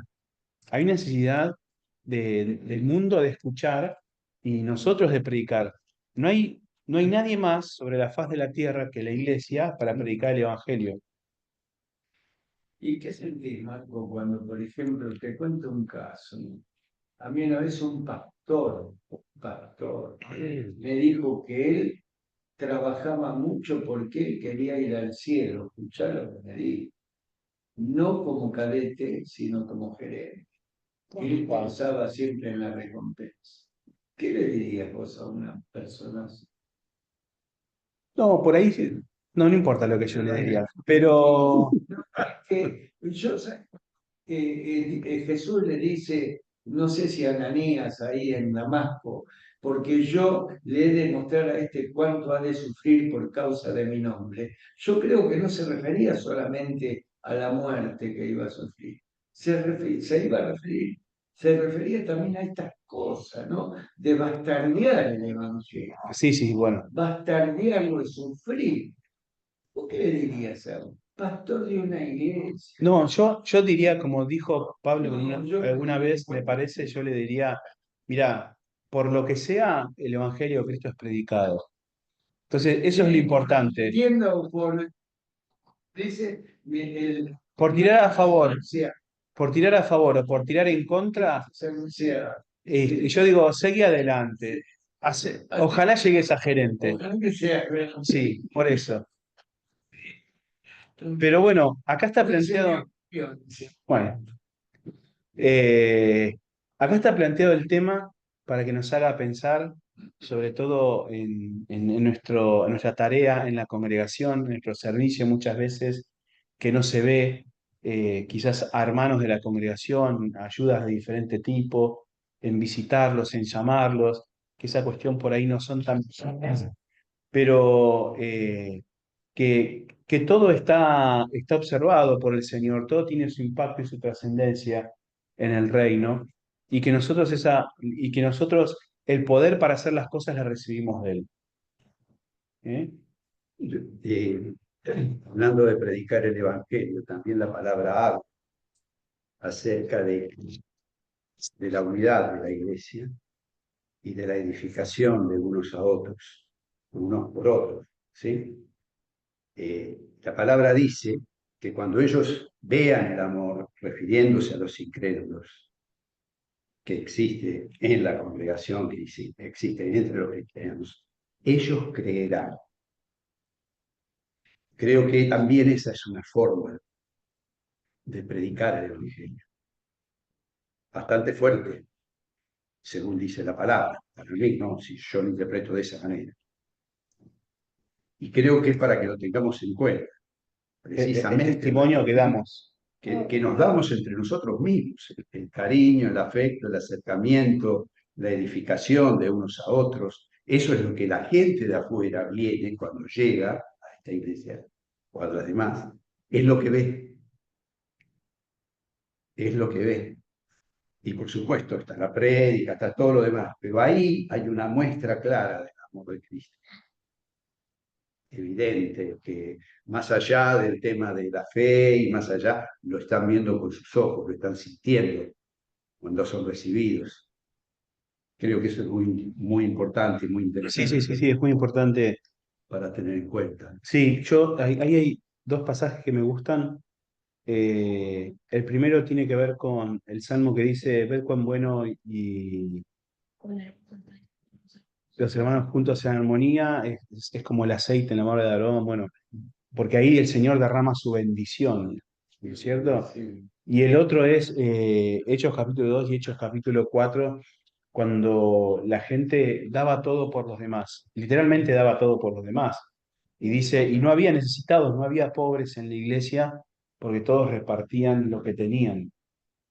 Hay una necesidad del mundo de escuchar y nosotros de predicar. No hay nadie más sobre la faz de la tierra que la iglesia para predicar el evangelio. ¿Y qué sentís, Marco, cuando, por ejemplo, te cuento un caso? A mí una vez un pastor, me dijo que él trabajaba mucho porque él quería ir al cielo. Escuchá lo que me dijo. No como cadete, sino como gerente. Él pensaba siempre en la recompensa. ¿Qué le dirías vos a una persona así? No, por ahí no, no importa lo que yo le diría, pero Que yo sé, Jesús le dice, no sé si a Ananías ahí en Damasco, porque yo le he de mostrar a este cuánto ha de sufrir por causa de mi nombre. Yo creo que no se refería solamente a la muerte que iba a sufrir, se iba a referir, se refería también a estas cosas, ¿no? De bastardear el Evangelio, sí, sí, bueno. bastardearlo y sufrir. ¿Vos qué le dirías a un pastor de una iglesia? No, yo diría, como dijo Pablo No, yo alguna vez, me parece, yo le diría, mira, por lo que sea, el Evangelio de Cristo es predicado. Entonces, eso es lo importante. entiendo por, dice, el, Por tirar a favor, sea, por tirar a favor o por tirar en contra, sea, yo digo, seguí adelante. Ojalá llegues a gerente. ojalá que sea, Sí, por eso. Pero bueno, acá está planteado, bueno, eh, acá está planteado el tema para que nos haga pensar, sobre todo en nuestra tarea en la congregación, en nuestro servicio muchas veces, que no se ve, quizás a hermanos de la congregación, ayudas de diferente tipo, en visitarlos, en llamarlos, que esa cuestión por ahí no son tan pero que todo está observado por el Señor, todo tiene su impacto y su trascendencia en el reino, y que nosotros el poder para hacer las cosas la recibimos de Él. ¿Eh? Eh, Hablando de predicar el Evangelio, también la palabra habla acerca de la unidad de la iglesia y de la edificación de unos a otros, unos por otros, ¿sí? La palabra dice que cuando ellos vean el amor, refiriéndose a los incrédulos que existe en la congregación, que existe entre los cristianos, ellos creerán. Creo que también esa es una forma de predicar el Evangelio, bastante fuerte, según dice la palabra, para mí, ¿no? Si yo lo interpreto de esa manera. Y creo que es para que lo tengamos en cuenta, El precisamente testimonio que damos. que nos damos entre nosotros mismos, el cariño, el afecto, el acercamiento, la edificación de unos a otros. Eso es lo que la gente de afuera viene cuando llega a esta iglesia o a las demás. Es lo que ve, es lo que ve. Y por supuesto está la prédica, está todo lo demás, pero ahí hay una muestra clara del amor de Cristo, evidente, que más allá del tema de la fe y más allá, lo están viendo con sus ojos, lo están sintiendo cuando son recibidos. Creo que eso es muy, muy importante y muy Sí, sí, interesante sí, sí, es muy importante. para tener en cuenta. Sí, ahí hay dos pasajes que me gustan. El primero tiene que ver con el salmo que dice, ved cuán bueno y los hermanos juntos en armonía, es como el aceite en la mano de Aarón, bueno, porque ahí el Señor derrama su bendición, ¿no es cierto? Y el otro es Hechos capítulo 2 y Hechos capítulo 4, cuando la gente daba todo por los demás, literalmente daba todo por los demás. Y dice, y no había necesitados, no había pobres en la iglesia, porque todos repartían lo que tenían,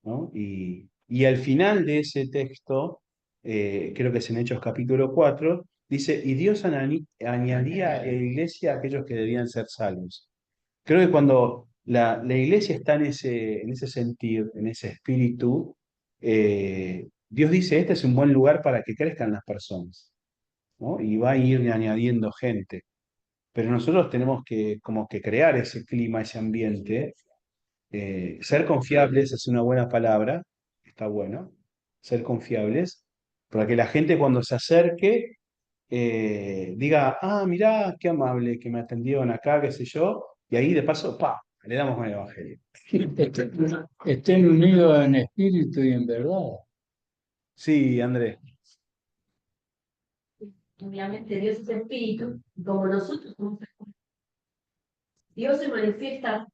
¿no? Y al final de ese texto, creo que es en Hechos capítulo 4, dice, y Dios añadía a la iglesia a aquellos que debían ser salvos. Creo que cuando la iglesia está en ese sentir, en ese espíritu, Dios dice, este es un buen lugar para que crezcan las personas, ¿no? Y va a ir añadiendo gente. pero nosotros tenemos que como que crear ese clima, ese ambiente. Ser confiables es una buena palabra, está bueno, ser confiables, para que la gente cuando se acerque diga, ah, mirá, qué amable que me atendieron acá, qué sé yo, y ahí de paso, pa, le damos con el Evangelio. Estén unidos en espíritu y en verdad. Sí, Andrés. Obviamente Dios es espíritu, y como nosotros somos espíritu, Dios se manifiesta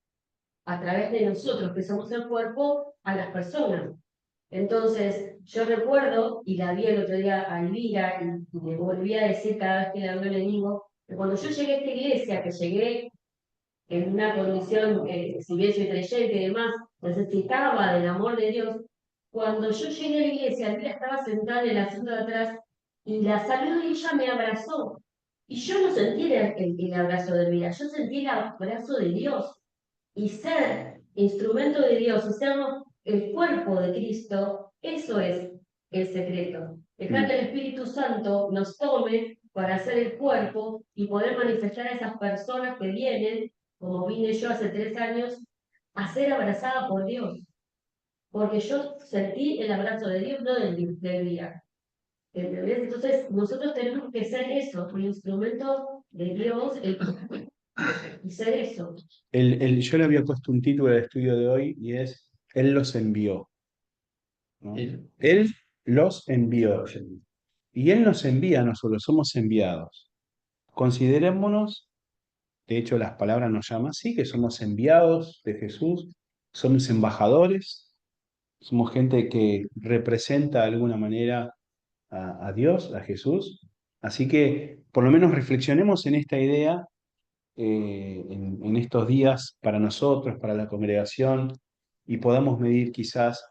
a través de nosotros, que somos el cuerpo, a las personas. Entonces, yo recuerdo, y la vi el otro día a Elvira, y le volví a decir cada vez que la veo, le digo, que cuando yo llegué a esta iglesia, que llegué en una condición, si bien soy creyente y demás, necesitaba del amor de Dios, cuando yo llegué a la iglesia, Elvira estaba sentada en el asiento de atrás, y la salud y ella me abrazó. Y yo no sentí el abrazo de Elvira, yo sentí el abrazo de Dios. Y ser instrumento de Dios y ser el cuerpo de Cristo, eso es el secreto. Dejar que el Espíritu Santo nos tome para ser el cuerpo y poder manifestar a esas personas que vienen, como vine yo hace 3 años, a ser abrazada por Dios. Porque yo sentí el abrazo de Dios, no del día. ¿Entendés? Entonces, nosotros tenemos que ser eso, un instrumento de Dios y ser eso. Yo le había puesto un título al estudio de hoy y es Él los envió, ¿no? Él los envió. Y Él nos envía a nosotros, somos enviados. Considerémonos, de hecho las palabras nos llaman así, que somos enviados de Jesús, somos embajadores, somos gente que representa de alguna manera a Dios, a Jesús. Así que por lo menos reflexionemos en esta idea en estos días para nosotros, para la congregación, y podamos medir quizás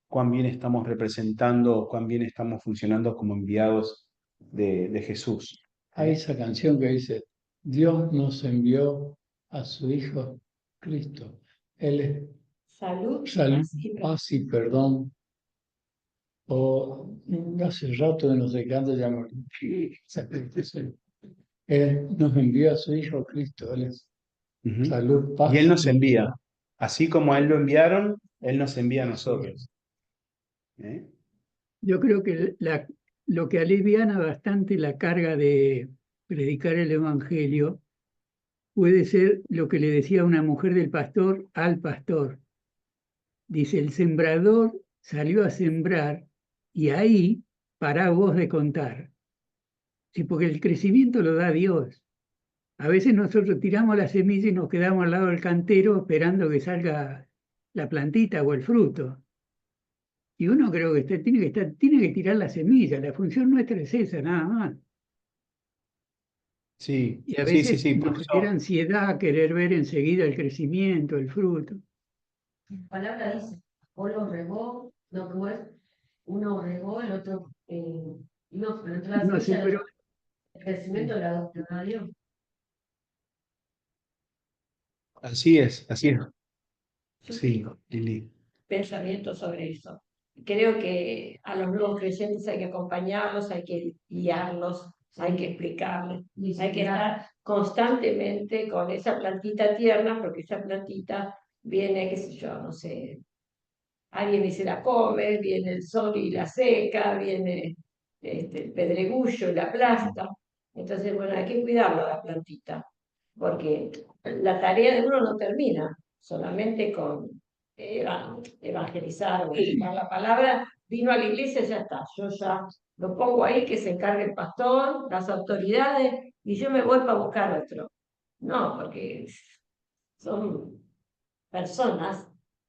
cuán bien estamos representando, cuán bien estamos funcionando como enviados de Jesús. Hay esa canción que dice, Dios nos envió a su Hijo Cristo. Él es Salud, salud, paz y perdón. O hace rato que no sé qué ya me olvidé. Él nos envió a su Hijo Cristo. Él es Ujú. salud, Y paz Él nos y envía. perdón. Así como a Él lo enviaron, Él nos envía a nosotros. ¿Eh? Yo creo que lo que aliviana bastante la carga de predicar el Evangelio puede ser lo que le decía una mujer del pastor al pastor. Dice, el sembrador salió a sembrar y ahí pará vos de contar. Sí, porque el crecimiento lo da Dios. A veces nosotros tiramos la semilla y nos quedamos al lado del cantero esperando que salga la plantita o el fruto. Y uno creo que tiene que tirar la semilla. La función nuestra es esa, nada más. Sí, Y a sí, sí, veces sí. Por nos genera eso, ansiedad querer ver enseguida el crecimiento, el fruto. La palabra dice, uno regó, no, como es, uno regó, el otro, no, pero entró la No sé, semilla, pero el crecimiento lo da Dios. así es, así es. Yo Sí, tengo Lili. Pensamiento sobre eso. Creo que a los nuevos creyentes hay que acompañarlos, hay que guiarlos, hay que explicarles, hay que estar constantemente con esa plantita tierna, porque esa plantita viene, qué sé yo, no sé, alguien y se la come, viene el sol y la seca, viene el pedregullo y la aplasta. Entonces, bueno, hay que cuidarlo la plantita, porque la tarea de uno no termina solamente con evangelizar o llevar la palabra. Vino a la iglesia, ya está, yo ya lo pongo ahí, que se encargue el pastor, las autoridades, y yo me voy para buscar otro. No, porque son personas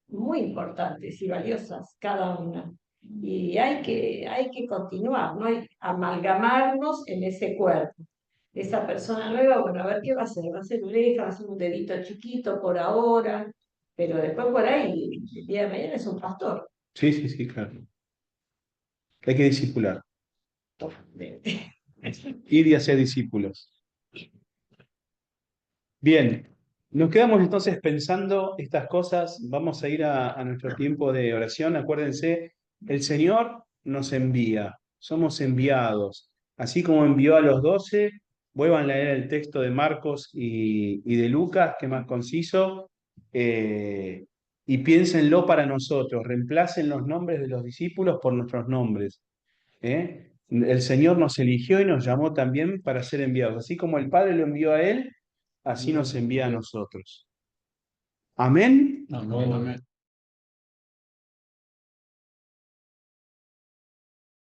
muy importantes y valiosas cada una. Y hay que continuar, no hay amalgamarnos en ese cuerpo. Esa persona nueva, bueno, a ver qué va a hacer. Va a ser oreja, va a ser un dedito chiquito por ahora, pero después por ahí, el día de mañana es un pastor. Sí, sí, sí, claro. Hay que discipular. Totalmente. Ir y hacer discípulos. Bien, nos quedamos entonces pensando estas cosas. Vamos a ir a nuestro tiempo de oración. Acuérdense, el Señor nos envía, somos enviados. Así como envió a los 12, vuelvan a leer el texto de Marcos y de Lucas, que es más conciso, y piénsenlo para nosotros, reemplacen los nombres de los discípulos por nuestros nombres. El Señor nos eligió y nos llamó también para ser enviados. Así como el Padre lo envió a Él, así nos envía a nosotros. Amén. Amén.